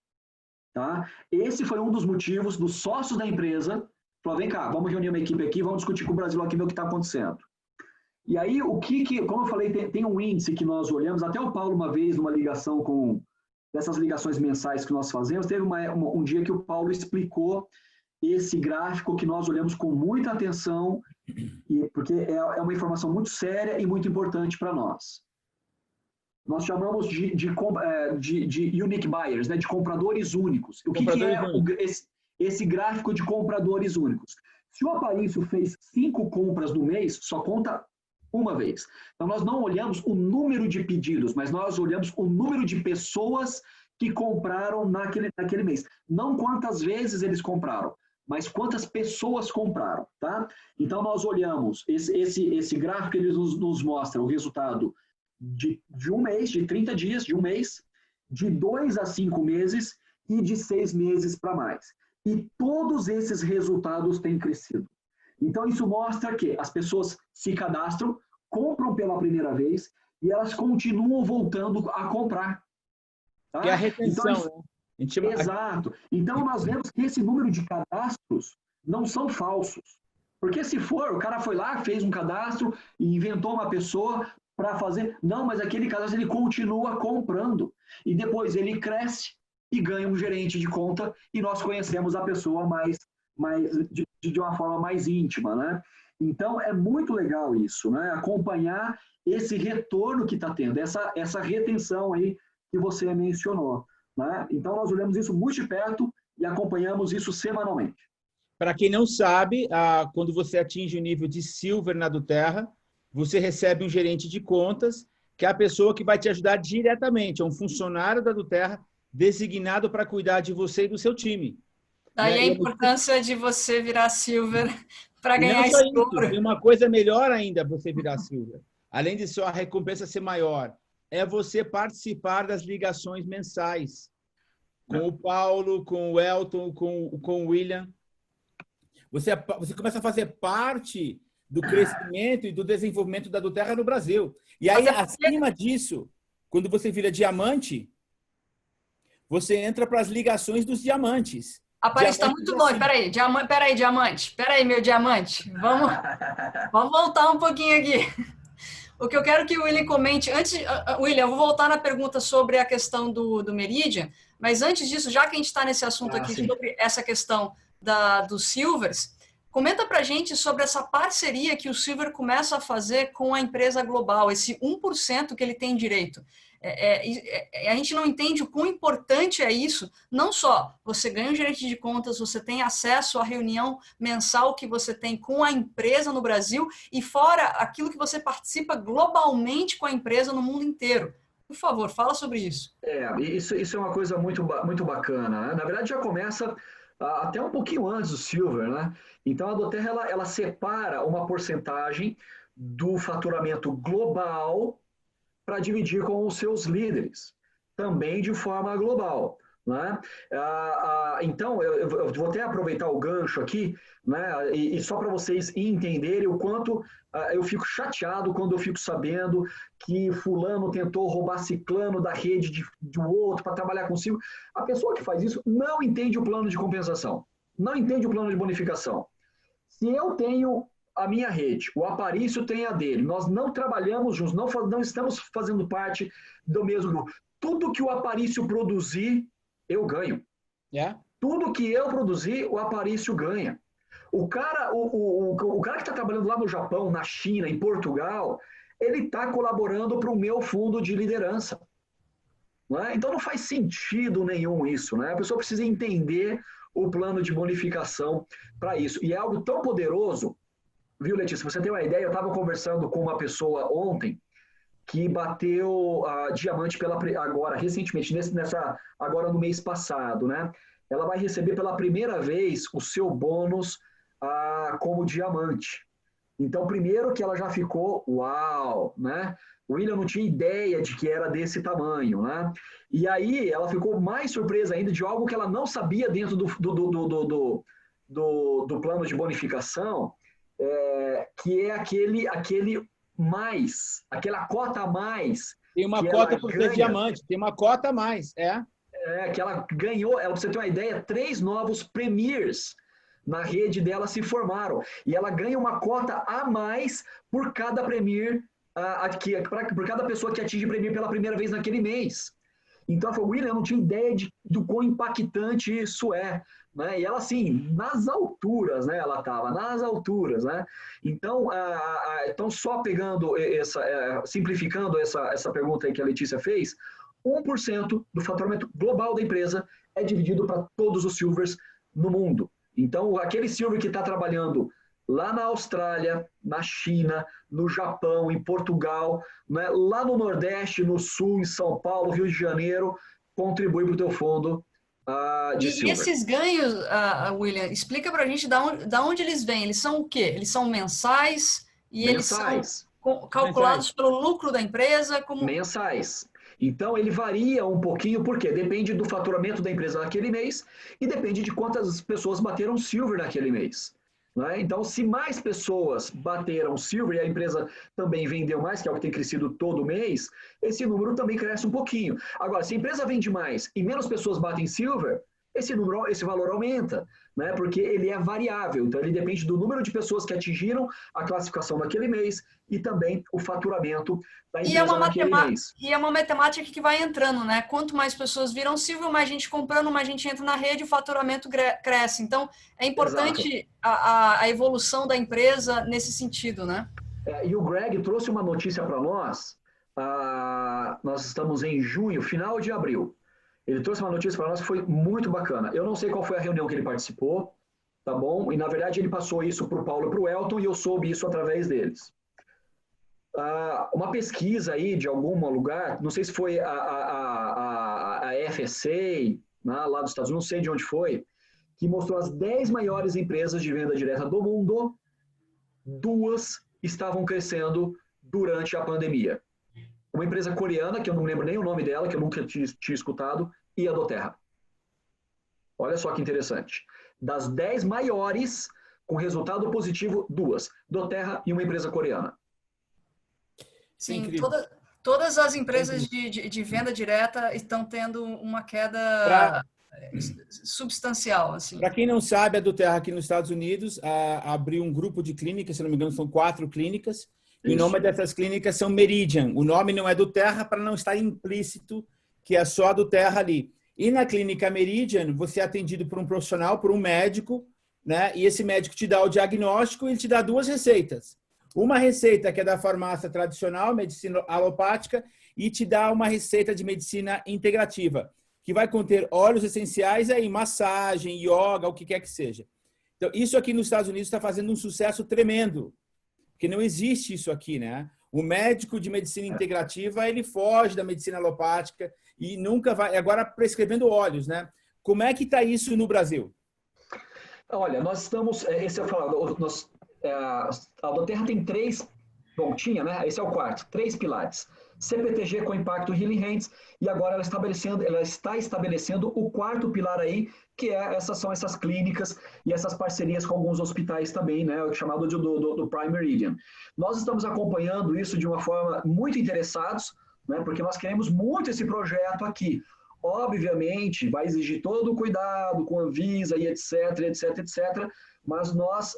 Tá? Esse foi um dos motivos dos sócios da empresa. Falou, vem cá, vamos reunir uma equipe aqui, vamos discutir com o Brasil aqui, ver o que está acontecendo. E aí, como eu falei, tem um índice que nós olhamos, até o Paulo uma vez, numa ligação dessas ligações mensais que nós fazemos, teve um dia que o Paulo explicou esse gráfico que nós olhamos com muita atenção, porque é uma informação muito séria e muito importante para nós. Nós chamamos de unique buyers, né, de compradores únicos. O que é esse gráfico de compradores únicos? Se o Aparício fez 5 compras no mês, só conta uma vez. Então, nós não olhamos o número de pedidos, mas nós olhamos o número de pessoas que compraram naquele mês. Não quantas vezes eles compraram, mas quantas pessoas compraram. Tá? Então, nós olhamos, esse gráfico ele nos mostra o resultado de um mês, de 30 dias, de um mês, de 2 a 5 meses e de 6 meses para mais. E todos esses resultados têm crescido. Então, isso mostra que as pessoas se cadastram, compram pela primeira vez e elas continuam voltando a comprar. Tá? Que é a retenção. Então, exato. Então, nós vemos que esse número de cadastros não são falsos. Porque se for, o cara foi lá, fez um cadastro e inventou uma pessoa para fazer. Não, mas aquele cadastro ele continua comprando. E depois ele cresce e ganha um gerente de conta e nós conhecemos a pessoa de uma forma mais íntima, né? Então, é muito legal isso, né? Acompanhar esse retorno que está tendo, essa retenção aí que você mencionou, né? Então, nós olhamos isso muito de perto e acompanhamos isso semanalmente. Para quem não sabe, quando você atinge o nível de Silver na Doterra, você recebe um gerente de contas, que é a pessoa que vai te ajudar diretamente, é um funcionário da Doterra, designado para cuidar de você e do seu time. Daí a importância de você virar Silver para E não ganhar só esse isso, ouro. tem uma coisa melhor ainda para você virar Silver. Além de sua recompensa ser maior, é você participar das ligações mensais com o Paulo, com o Elton, com o William. Você começa a fazer parte do crescimento e do desenvolvimento da Duterra no Brasil. E aí, acima disso, quando você vira diamante, você entra para as ligações dos diamantes. Aparece, está muito longe. Peraí, diamante. Peraí, meu diamante. Vamos voltar um pouquinho aqui. O que eu quero que o William comente... William, eu vou voltar na pergunta sobre a questão do Meridian, mas antes disso, já que a gente está nesse assunto aqui, sim. sobre essa questão dos Silvers, comenta para a gente sobre essa parceria que o Silver começa a fazer com a empresa global, esse 1% que ele tem direito. A gente não entende o quão importante é isso. Não só você ganha um gerente de contas, você tem acesso à reunião mensal que você tem com a empresa no Brasil e fora aquilo que você participa globalmente com a empresa no mundo inteiro. Por favor, fala sobre isso. Isso é uma coisa muito bacana, né? Na verdade, já começa até um pouquinho antes do Silver, né? Então, a Doterra, ela separa uma porcentagem do faturamento global para dividir com os seus líderes, também de forma global, né? Então, eu vou até aproveitar o gancho aqui, né? E só para vocês entenderem o quanto eu fico chateado quando eu fico sabendo que fulano tentou roubar ciclano da rede do outro para trabalhar consigo. A pessoa que faz isso não entende o plano de compensação, não entende o plano de bonificação. Se eu tenho a minha rede, o Aparício tem a dele, nós não trabalhamos juntos, não estamos fazendo parte do mesmo grupo. Tudo que o Aparício produzir, eu ganho. Tudo que eu produzir, o Aparício ganha. O cara que está trabalhando lá no Japão, na China, em Portugal, ele está colaborando para o meu fundo de liderança. Não é? Então não faz sentido nenhum isso, né? A pessoa precisa entender o plano de bonificação para isso. E é algo tão poderoso. Viu, Letícia? Você tem uma ideia? Eu estava conversando com uma pessoa ontem que bateu diamante agora, recentemente, agora no mês passado, né? Ela vai receber pela primeira vez o seu bônus como diamante. Então, primeiro que ela já ficou, uau, né? O William não tinha ideia de que era desse tamanho, né? E aí ela ficou mais surpresa ainda de algo que ela não sabia dentro do plano de bonificação, que é aquele mais, aquela cota a mais. Tem uma cota por ser diamante, tem uma cota a mais, que ela ganhou, pra você ter uma ideia, 3 novos premiers na rede dela se formaram. E ela ganha uma cota a mais por cada premier, por cada pessoa que atinge premier pela primeira vez naquele mês. Então, ela falou, William, eu não tinha ideia do quão impactante isso é. Né? E ela, assim, nas alturas, né? Ela estava nas alturas, né? Então, só pegando simplificando essa pergunta aí que a Letícia fez, 1% do faturamento global da empresa é dividido para todos os Silvers no mundo. Então, aquele Silver que está trabalhando lá na Austrália, na China, no Japão, em Portugal, né? Lá no Nordeste, no Sul, em São Paulo, Rio de Janeiro, contribui para o teu fundo de Silver. E esses ganhos, William, explica para a gente da onde eles vêm. Eles são o quê? Eles são mensais? Eles são calculados pelo lucro da empresa? Mensais. Então, ele varia um pouquinho, porque depende do faturamento da empresa naquele mês e depende de quantas pessoas bateram Silver naquele mês. Né? Então, se mais pessoas bateram Silver e a empresa também vendeu mais, que é o que tem crescido todo mês, esse número também cresce um pouquinho. Agora, se a empresa vende mais e menos pessoas batem Silver, esse valor aumenta, né? Porque ele é variável. Então, ele depende do número de pessoas que atingiram a classificação naquele mês e também o faturamento da empresa naquele mês. E é uma matemática que vai entrando, né? Quanto mais pessoas viram Silver, mais gente comprando, mais gente entra na rede, o faturamento cresce. Então, é importante a evolução da empresa nesse sentido, né? E o Greg trouxe uma notícia para nós. Nós estamos em junho, final de abril. Ele trouxe uma notícia para nós que foi muito bacana. Eu não sei qual foi a reunião que ele participou, tá bom? E, na verdade, ele passou isso para o Paulo e para o Elton e eu soube isso através deles. uma pesquisa aí de algum lugar, não sei se foi a FSA, né, lá dos Estados Unidos, não sei de onde foi, que mostrou as 10 maiores empresas de venda direta do mundo, 2 estavam crescendo durante a pandemia. Uma empresa coreana, que eu não lembro nem o nome dela, que eu nunca tinha escutado, e a doTERRA. Olha só que interessante. Das 10 maiores, com resultado positivo, 2. doTERRA e uma empresa coreana. Sim, todas as empresas de venda direta estão tendo uma queda substancial. Assim. Para quem não sabe, a doTERRA aqui nos Estados Unidos abriu um grupo de clínicas, se não me engano, são 4 clínicas, e o nome dessas clínicas são Meridian. O nome não é doTERRA para não estar implícito que é só a doTERRA ali. E na clínica Meridian, você é atendido por um profissional, por um médico, né? E esse médico te dá o diagnóstico e ele te dá 2 receitas. Uma receita que é da farmácia tradicional, medicina alopática, e te dá uma receita de medicina integrativa, que vai conter óleos essenciais, aí, massagem, yoga, o que quer que seja. Então, isso aqui nos Estados Unidos está fazendo um sucesso tremendo, porque não existe isso aqui, né? O médico de medicina integrativa, ele foge da medicina alopática e nunca vai, agora prescrevendo óleos, né? Como é que está isso no Brasil? Olha, nós estamos, esse eu falo, a doTERRA tem 3, bom, tinha, né? Esse é o 4, 3 pilares. CPTG com impacto Healing Hands, e agora ela está estabelecendo o 4º pilar aí, que são essas clínicas e essas parcerias com alguns hospitais também, né, chamado do Prime Meridian. Nós estamos acompanhando isso de uma forma muito interessados, né, porque nós queremos muito esse projeto aqui. Obviamente, vai exigir todo o cuidado com a Anvisa e etc, etc, etc, mas nós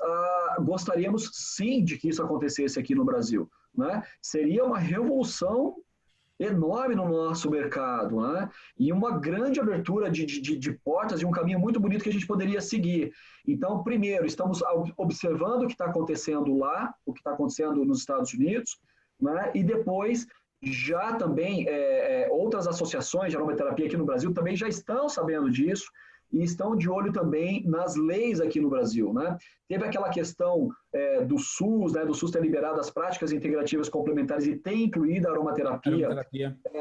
gostaríamos sim de que isso acontecesse aqui no Brasil. Né? Seria uma revolução enorme no nosso mercado, né? E uma grande abertura de portas e um caminho muito bonito que a gente poderia seguir. Então, primeiro, estamos observando o que está acontecendo lá, o que está acontecendo nos Estados Unidos, né? E depois, já também, outras associações de aromaterapia aqui no Brasil também já estão sabendo disso e estão de olho também nas leis aqui no Brasil, né? Teve aquela questão do SUS, né? Do SUS ter liberado as práticas integrativas complementares e ter incluído a aromaterapia.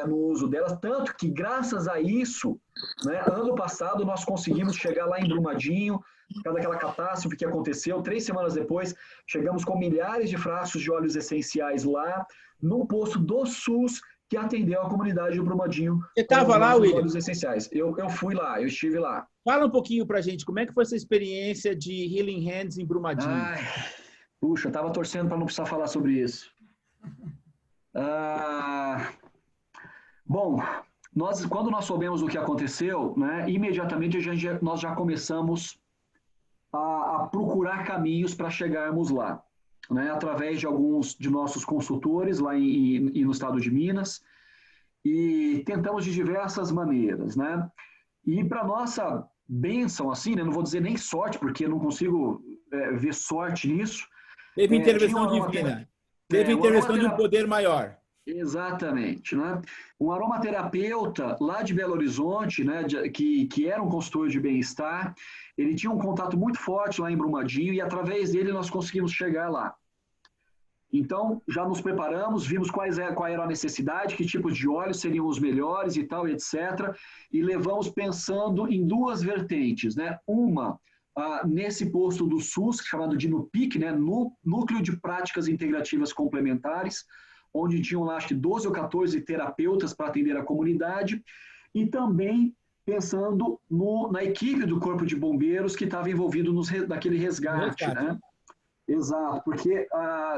No uso delas, tanto que graças a isso, né, ano passado nós conseguimos chegar lá em Brumadinho, por causa daquela catástrofe que aconteceu, 3 semanas depois, chegamos com milhares de frascos de óleos essenciais lá, num posto do SUS, que atendeu a comunidade de Brumadinho. Você estava lá, William? Óleos essenciais. Eu fui lá, eu estive lá. Fala um pouquinho pra gente, como é que foi essa experiência de Healing Hands em Brumadinho? Puxa, eu estava torcendo para não precisar falar sobre isso. Bom, quando nós soubemos o que aconteceu, né, imediatamente nós já começamos a procurar caminhos para chegarmos lá, né, através de alguns de nossos consultores lá no estado de Minas, e tentamos de diversas maneiras, né? E para nossa bênção, assim, né, não vou dizer nem sorte, porque eu não consigo ver sorte nisso. Teve intervenção divina. Teve intervenção de um poder maior. Exatamente, né? Um aromaterapeuta lá de Belo Horizonte, né, que era um consultor de bem-estar, ele tinha um contato muito forte lá em Brumadinho e através dele nós conseguimos chegar lá. Então, já nos preparamos, vimos qual era a necessidade, que tipos de óleos seriam os melhores e tal, etc. E levamos pensando em 2 vertentes, né? Uma, nesse posto do SUS, chamado de NUPIC, né? Núcleo de Práticas Integrativas Complementares, onde tinham lá, acho que 12 ou 14 terapeutas para atender a comunidade, e também pensando na equipe do Corpo de Bombeiros que estava envolvido naquele resgate, né? Exato, porque,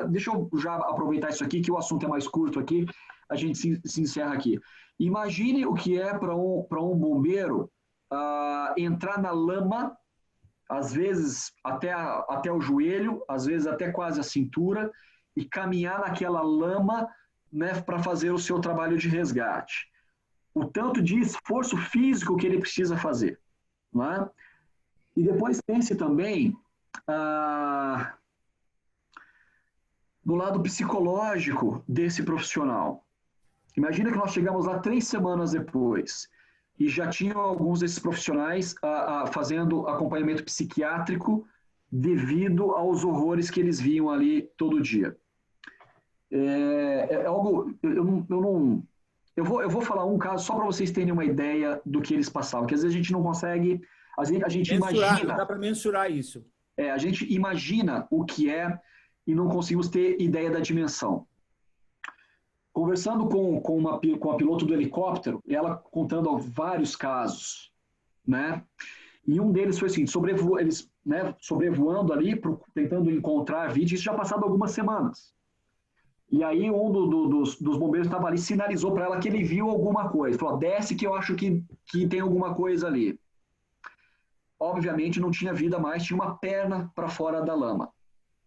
deixa eu já aproveitar isso aqui, que o assunto é mais curto aqui, a gente se encerra aqui. Imagine o que é para um bombeiro entrar na lama, às vezes até o joelho, às vezes até quase a cintura, e caminhar naquela lama, né, para fazer o seu trabalho de resgate. O tanto de esforço físico que ele precisa fazer. Não é? E depois pense também do lado psicológico desse profissional. Imagina que nós chegamos lá 3 semanas depois e já tinham alguns desses profissionais fazendo acompanhamento psiquiátrico devido aos horrores que eles viam ali todo dia. É algo... Eu vou falar um caso só para vocês terem uma ideia do que eles passavam, que às vezes a gente não consegue... A gente imagina... Não dá para mensurar isso. A gente imagina o que é e não conseguimos ter ideia da dimensão. Conversando com a piloto do helicóptero, ela contando vários casos, né? E um deles foi assim, eles, né, sobrevoando ali, tentando encontrar vídeo, isso já passado algumas semanas. E aí um dos bombeiros estava ali, sinalizou para ela que ele viu alguma coisa. Falou, desce que eu acho que tem alguma coisa ali. Obviamente não tinha vida mais, tinha uma perna para fora da lama.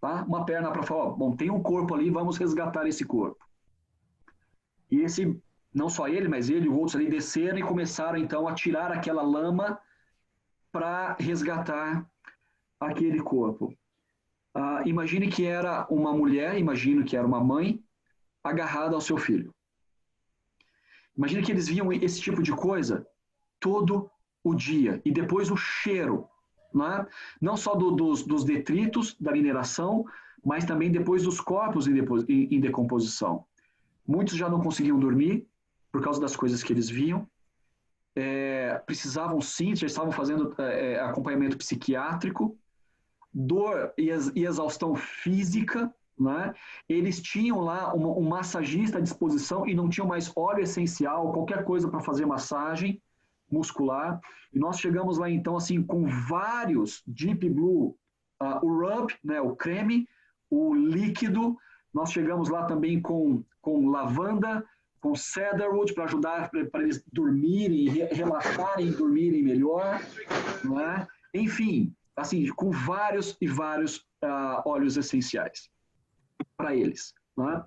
Tá? Uma perna para fora, bom, tem um corpo ali, vamos resgatar esse corpo. E não só ele, mas ele e outros ali desceram e começaram então a tirar aquela lama para resgatar aquele corpo. Imagine que era uma mulher, imagino que era uma mãe, agarrada ao seu filho. Imagine que eles viam esse tipo de coisa todo o dia. E depois o cheiro, né? Não só dos detritos da mineração, mas também depois dos corpos em decomposição. Muitos já não conseguiam dormir por causa das coisas que eles viam. Precisavam sim, já estavam fazendo acompanhamento psiquiátrico, dor e exaustão física, né? Eles tinham lá um massagista à disposição e não tinham mais óleo essencial, qualquer coisa para fazer massagem muscular. E nós chegamos lá então assim com vários Deep Blue, o rub, né, o creme, o líquido. Nós chegamos lá também com lavanda, com cedarwood para ajudar para eles dormirem, relaxarem e dormirem melhor, né? Enfim, assim, com vários e vários óleos essenciais para eles, né?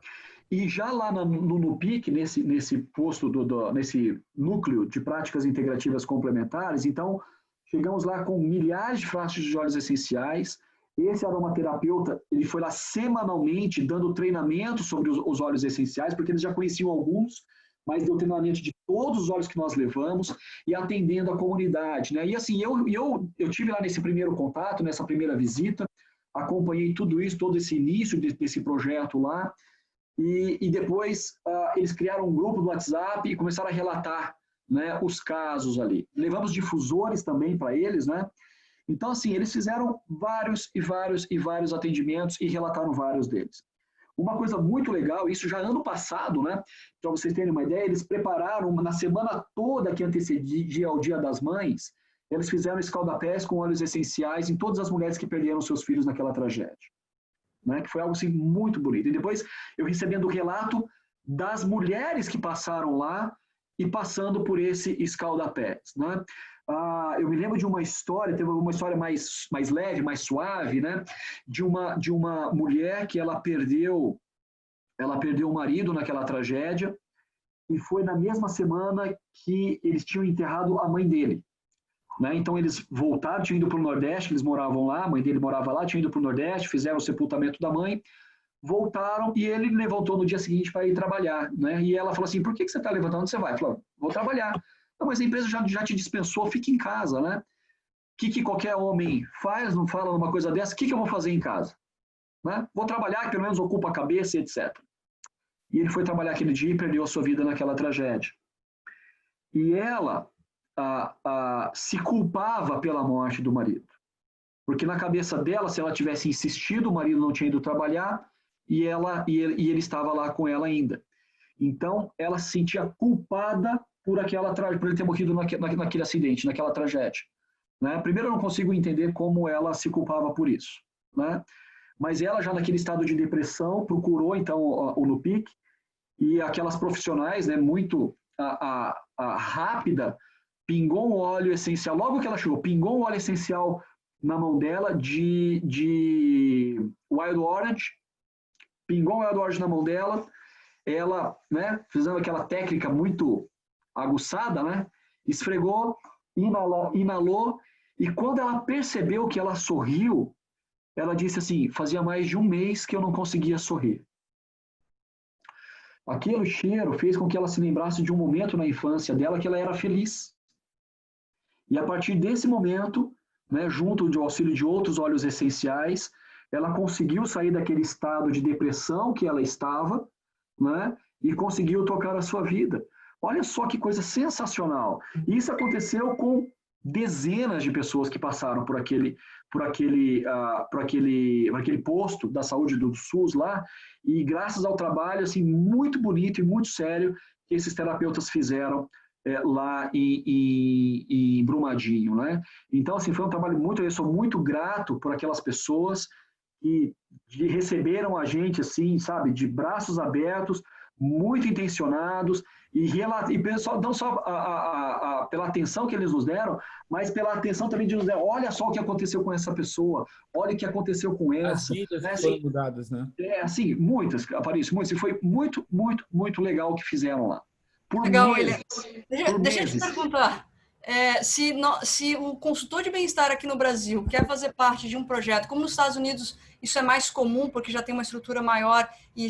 E já lá no NUPIC, nesse posto, nesse núcleo de práticas integrativas complementares, então, chegamos lá com milhares de frascos de óleos essenciais. Esse aromaterapeuta, ele foi lá semanalmente dando treinamento sobre os óleos essenciais, porque eles já conheciam alguns, mas deu treinamento de todos os óleos que nós levamos e atendendo a comunidade, né? E assim, eu tive lá nesse primeiro contato, nessa primeira visita, acompanhei tudo isso, todo esse início desse projeto lá, e depois eles criaram um grupo no WhatsApp e começaram a relatar, né, os casos ali. Levamos difusores também para eles, né? Então, assim, eles fizeram vários e vários e vários atendimentos e relataram vários deles. Uma coisa muito legal, isso já ano passado, né? Para vocês terem uma ideia, eles prepararam, na semana toda que antecedia ao Dia das Mães, eles fizeram escaldapés com óleos essenciais em todas as mulheres que perderam seus filhos naquela tragédia. Né? Que foi algo assim, muito bonito. E depois eu recebendo o relato das mulheres que passaram lá e passando por esse escaldapés, né? Eu me lembro de uma história, teve uma história mais leve, mais suave, né? De uma mulher que ela perdeu o marido naquela tragédia e foi na mesma semana que eles tinham enterrado a mãe dele, né? Então eles voltaram, tinham ido para o Nordeste, eles moravam lá, a mãe dele morava lá, tinham ido para o Nordeste, fizeram o sepultamento da mãe, voltaram e ele levantou no dia seguinte para ir trabalhar, né? E ela falou assim, por que você está levantando? Onde você vai? Ele falou, vou trabalhar. Não, mas a empresa já te dispensou, fique em casa, né? O que qualquer homem faz, não fala numa coisa dessa, o que eu vou fazer em casa? Né? Vou trabalhar, que pelo menos ocupa a cabeça, etc. E ele foi trabalhar aquele dia e perdeu a sua vida naquela tragédia. E ela se culpava pela morte do marido. Porque na cabeça dela, se ela tivesse insistido, o marido não tinha ido trabalhar e ele estava lá com ela ainda. Então, ela se sentia culpada por ele ter morrido naquele acidente, naquela tragédia. Né? Primeiro, eu não consigo entender como ela se culpava por isso. Né? Mas ela, já naquele estado de depressão, procurou, então, o NUPIC, e aquelas profissionais, né, muito rápida, pingou um óleo essencial, logo que ela chegou, pingou um óleo essencial na mão dela de Wild Orange, pingou um Wild Orange na mão dela, ela, né, fazendo aquela técnica muito aguçada, né, esfregou, inalou, e quando ela percebeu que ela sorriu, ela disse assim, fazia mais de um mês que eu não conseguia sorrir. Aquele cheiro fez com que ela se lembrasse de um momento na infância dela que ela era feliz. E a partir desse momento, né, junto do auxílio de outros óleos essenciais, ela conseguiu sair daquele estado de depressão que ela estava, né? E conseguiu tocar a sua vida. Olha só que coisa sensacional. Isso aconteceu com dezenas de pessoas que passaram por aquele posto da saúde do SUS lá, e graças ao trabalho assim, muito bonito e muito sério que esses terapeutas fizeram lá em Brumadinho, né? Então, assim, foi um trabalho eu sou muito grato por aquelas pessoas que receberam a gente, assim, sabe, de braços abertos, muito intencionados, e pessoal, não só pela atenção que eles nos deram, mas pela atenção também de nos dar, olha só o que aconteceu com essa pessoa, olha o que aconteceu com essa. As vidas né? que foram mudadas, né? Assim, muitas, Aparício, muitas, e foi muito, muito, muito legal o que fizeram lá. Por Legal, meses. William. Deixa eu te perguntar. Se o consultor de bem-estar aqui no Brasil quer fazer parte de um projeto, como nos Estados Unidos isso é mais comum, porque já tem uma estrutura maior e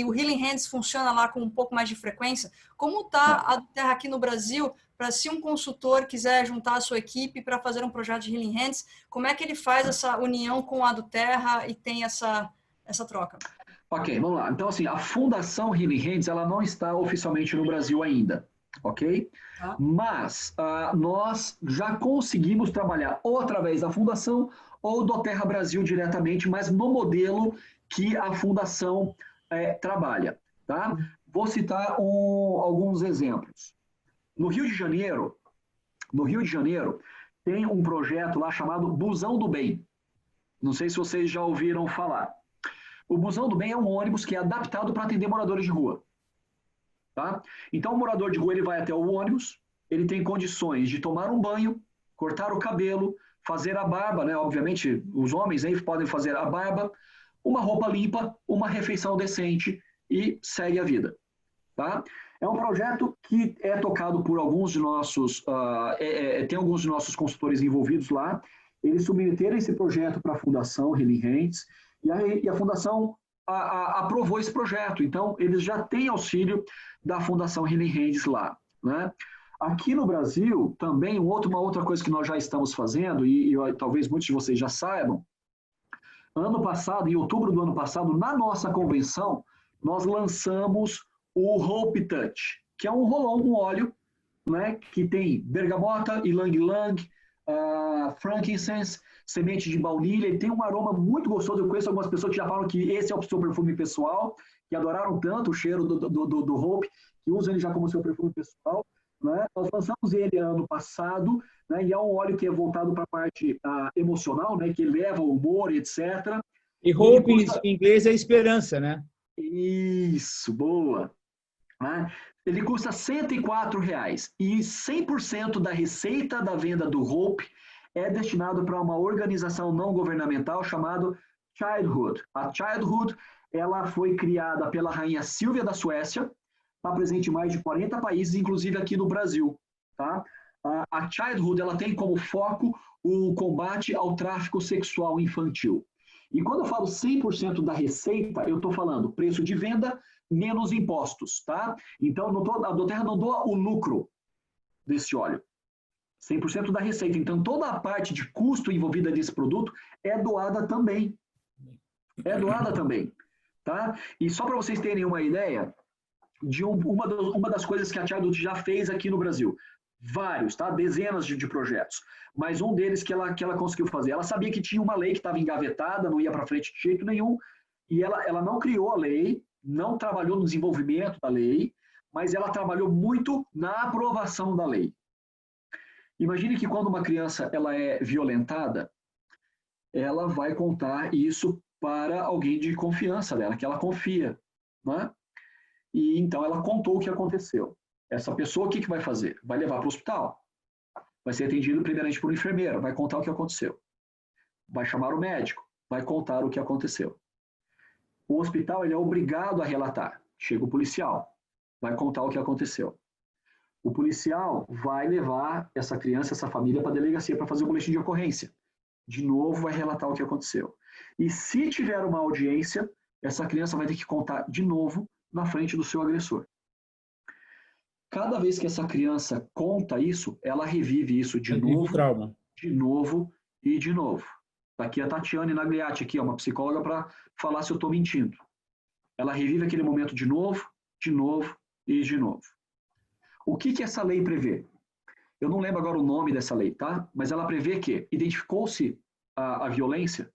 o Healing Hands funciona lá com um pouco mais de frequência, como está a Terra aqui no Brasil, para se um consultor quiser juntar a sua equipe para fazer um projeto de Healing Hands, como é que ele faz essa união com a do Terra e tem essa troca? Ok, vamos lá. Então, assim, a Fundação Healing Hands, ela não está oficialmente no Brasil ainda, ok? Mas nós já conseguimos trabalhar ou através da Fundação ou do Terra Brasil diretamente, mas no modelo que a Fundação trabalha, tá? Vou citar alguns exemplos. No Rio de Janeiro, tem um projeto lá chamado Busão do Bem. Não sei se vocês já ouviram falar. O Busão do Bem é um ônibus que é adaptado para atender moradores de rua. Tá? Então, o morador de rua ele vai até o ônibus, ele tem condições de tomar um banho, cortar o cabelo, fazer a barba, né? Obviamente, os homens aí podem fazer a barba, uma roupa limpa, uma refeição decente e segue a vida. Tá? É um projeto que é tocado por alguns de nossos, tem alguns de nossos consultores envolvidos lá. Eles submeteram esse projeto para a Fundação Healing Hands e a Fundação aprovou esse projeto. Então, eles já têm auxílio da Fundação Healing Hands lá. Né? Aqui no Brasil, também, uma outra coisa que nós já estamos fazendo, e talvez muitos de vocês já saibam, ano passado, em outubro do ano passado, na nossa convenção, nós lançamos o Hope Touch, que é um rolão, um óleo, né, que tem bergamota, ylang-ylang, frankincense, semente de baunilha, ele tem um aroma muito gostoso. Eu conheço algumas pessoas que já falam que esse é o seu perfume pessoal, que adoraram tanto o cheiro do Hope, que usam ele já como seu perfume pessoal. Né? Nós lançamos ele ano passado, né? E é um óleo que é voltado para a parte emocional, né? Que eleva o humor, etc. E Hope em inglês é esperança, né? Isso, boa. Né? Ele custa R$ 104,00 e 100% da receita da venda do Hope é destinado para uma organização não governamental chamada Childhood. A Childhood ela foi criada pela rainha Silvia da Suécia, está presente em mais de 40 países, inclusive aqui no Brasil. Tá? A Childhood ela tem como foco o combate ao tráfico sexual infantil. E quando eu falo 100% da receita, eu estou falando preço de venda menos impostos. Tá? Então, a doTERRA não doa o lucro desse óleo. 100% da receita. Então, toda a parte de custo envolvida desse produto é doada também. É doada também. Tá? E só para vocês terem uma ideia de uma das coisas que a Childhood já fez aqui no Brasil. Vários, tá? Dezenas de projetos. Mas um deles que ela conseguiu fazer. Ela sabia que tinha uma lei que estava engavetada, não ia para frente de jeito nenhum, e ela não criou a lei, não trabalhou no desenvolvimento da lei, mas ela trabalhou muito na aprovação da lei. Imagine que quando uma criança ela é violentada, ela vai contar isso para alguém de confiança dela, que ela confia. Né? E então ela contou o que aconteceu. Essa pessoa, o que vai fazer? Vai levar para o hospital. Vai ser atendido primeiramente por um enfermeiro, vai contar o que aconteceu. Vai chamar o médico, vai contar o que aconteceu. O hospital ele é obrigado a relatar. Chega o policial, vai contar o que aconteceu. O policial vai levar essa criança, essa família para a delegacia para fazer um boletim de ocorrência. De novo, vai relatar o que aconteceu. E se tiver uma audiência, essa criança vai ter que contar de novo na frente do seu agressor. Cada vez que essa criança conta isso, ela revive isso de novo, trauma. de novo e de novo. Está aqui a Tatiane Nagliatti, aqui, uma psicóloga, para falar se eu estou mentindo. Ela revive aquele momento de novo e de novo. O que essa lei prevê? Eu não lembro agora o nome dessa lei, tá? Mas ela prevê que, identificou-se a violência,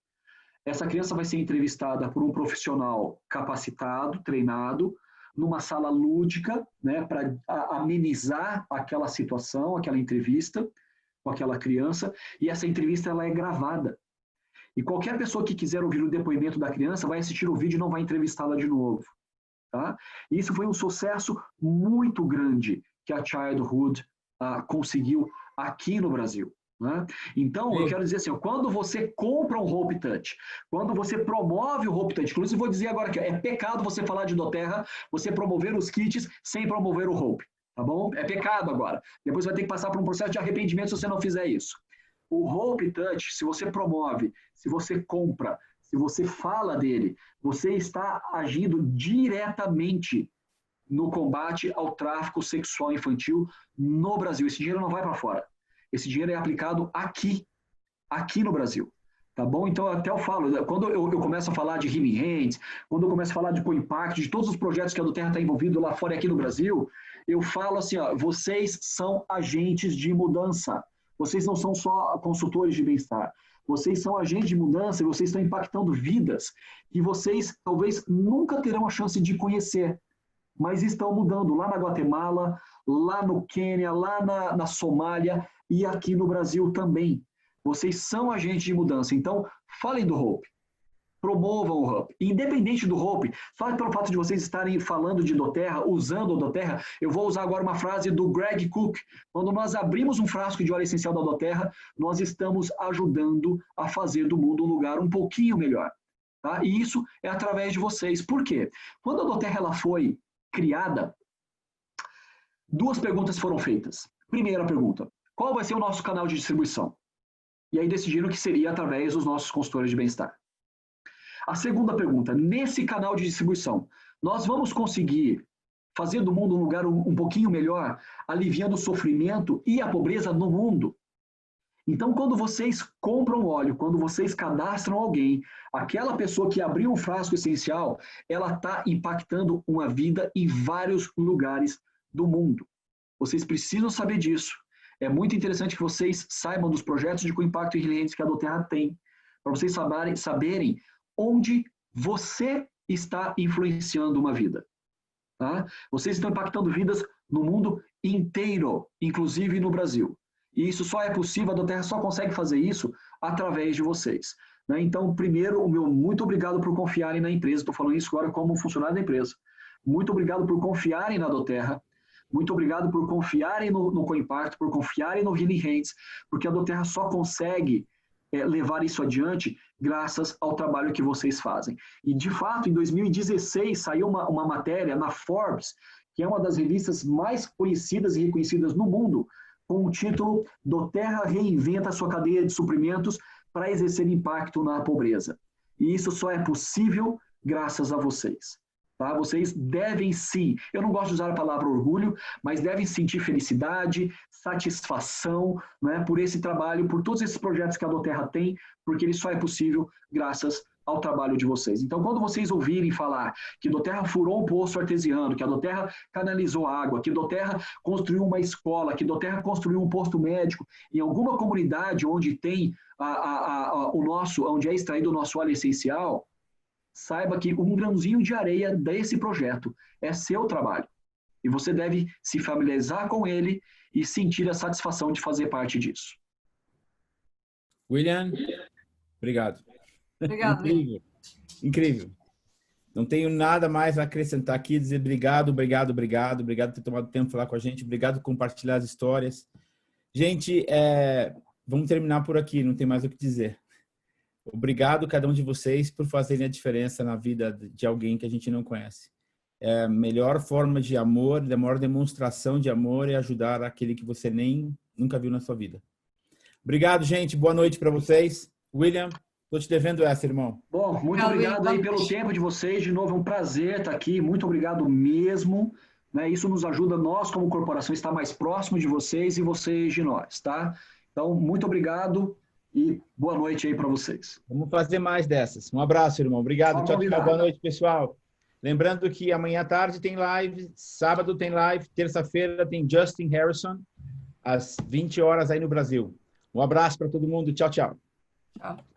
essa criança vai ser entrevistada por um profissional capacitado, treinado, numa sala lúdica, né, para amenizar aquela situação, aquela entrevista com aquela criança, e essa entrevista ela é gravada. E qualquer pessoa que quiser ouvir o depoimento da criança vai assistir o vídeo e não vai entrevistá-la de novo. Tá? E isso foi um sucesso muito grande que a Childhood conseguiu aqui no Brasil. Né? Então, eu quero dizer assim, quando você compra um Hope Touch, quando você promove o Hope Touch, inclusive vou dizer agora que é pecado você falar de doTERRA, você promover os kits sem promover o Hope, tá bom? É pecado agora. Depois vai ter que passar por um processo de arrependimento se você não fizer isso. O Hope Touch, se você promove, se você compra, se você fala dele, você está agindo diretamente no combate ao tráfico sexual infantil no Brasil. Esse dinheiro não vai para fora. Esse dinheiro é aplicado aqui no Brasil. Tá bom? Então, até eu falo, quando eu começo a falar de Healing Hands, quando eu começo a falar de Co-Impact, de todos os projetos que a doTERRA está envolvido lá fora e aqui no Brasil, eu falo assim, ó, vocês são agentes de mudança. Vocês não são só consultores de bem-estar. Vocês são agentes de mudança e vocês estão impactando vidas que vocês talvez nunca terão a chance de conhecer, mas estão mudando lá na Guatemala, lá no Quênia, lá na Somália e aqui no Brasil também. Vocês são agentes de mudança. Então, falem do Hope. Promovam o Hope. Independente do Hope, só pelo fato de vocês estarem falando de doTERRA, usando o doTERRA, eu vou usar agora uma frase do Greg Cook. Quando nós abrimos um frasco de óleo essencial da doTERRA, nós estamos ajudando a fazer do mundo um lugar um pouquinho melhor. Tá? E isso é através de vocês. Por quê? Quando a doTERRA ela foi criada, duas perguntas foram feitas. Primeira pergunta, qual vai ser o nosso canal de distribuição? E aí decidiram que seria através dos nossos consultores de bem-estar. A segunda pergunta, nesse canal de distribuição, nós vamos conseguir fazer do mundo um lugar um pouquinho melhor, aliviando o sofrimento e a pobreza no mundo? Então, quando vocês compram óleo, quando vocês cadastram alguém, aquela pessoa que abriu um frasco essencial, ela está impactando uma vida em vários lugares do mundo. Vocês precisam saber disso. É muito interessante que vocês saibam dos projetos de co-impacto e resilientes que a doTERRA tem, para vocês saberem onde você está influenciando uma vida. Tá? Vocês estão impactando vidas no mundo inteiro, inclusive no Brasil. E isso só é possível, a doTERRA só consegue fazer isso através de vocês. Né? Então, primeiro, o meu muito obrigado por confiarem na empresa. Estou falando isso agora como funcionário da empresa. Muito obrigado por confiarem na doTERRA. Muito obrigado por confiarem no Co-Impacto, por confiarem no Healing Hands, porque a doTERRA só consegue levar isso adiante graças ao trabalho que vocês fazem. E, de fato, em 2016, saiu uma matéria na Forbes, que é uma das revistas mais conhecidas e reconhecidas no mundo, com o título doTERRA reinventa a sua cadeia de suprimentos para exercer impacto na pobreza. E isso só é possível graças a vocês. Tá? Vocês devem sim, eu não gosto de usar a palavra orgulho, mas devem sentir felicidade, satisfação, né, por esse trabalho, por todos esses projetos que a doTERRA tem, porque ele só é possível graças ao trabalho de vocês. Então, quando vocês ouvirem falar que a doTERRA furou um poço artesiano, que a doTERRA canalizou água, que a doTERRA construiu uma escola, que a doTERRA construiu um posto médico, em alguma comunidade onde tem onde é extraído o nosso óleo essencial, saiba que um grãozinho de areia desse projeto é seu trabalho. E você deve se familiarizar com ele e sentir a satisfação de fazer parte disso. William, obrigado. Obrigado. Incrível. Incrível. Não tenho nada mais a acrescentar aqui, dizer obrigado, obrigado, obrigado, obrigado por ter tomado tempo de falar com a gente, obrigado por compartilhar as histórias. Gente, vamos terminar por aqui, não tem mais o que dizer. Obrigado cada um de vocês por fazerem a diferença na vida de alguém que a gente não conhece. A melhor forma de amor, a maior demonstração de amor é ajudar aquele que você nunca viu na sua vida. Obrigado, gente. Boa noite para vocês. William, estou te devendo essa, irmão. Bom, muito obrigado aí pelo tempo de vocês. De novo, é um prazer estar aqui. Muito obrigado mesmo. Né? Isso nos ajuda, nós como corporação, a estar mais próximo de vocês e vocês de nós. Tá? Então, muito obrigado. e boa noite aí para vocês. Vamos fazer mais dessas. Um abraço, irmão. Obrigado. Tchau, tchau. Boa noite, pessoal. Lembrando que amanhã à tarde tem live, sábado tem live, terça-feira tem Justin Harrison, às 20 horas aí no Brasil. Um abraço para todo mundo. Tchau, tchau. Tchau.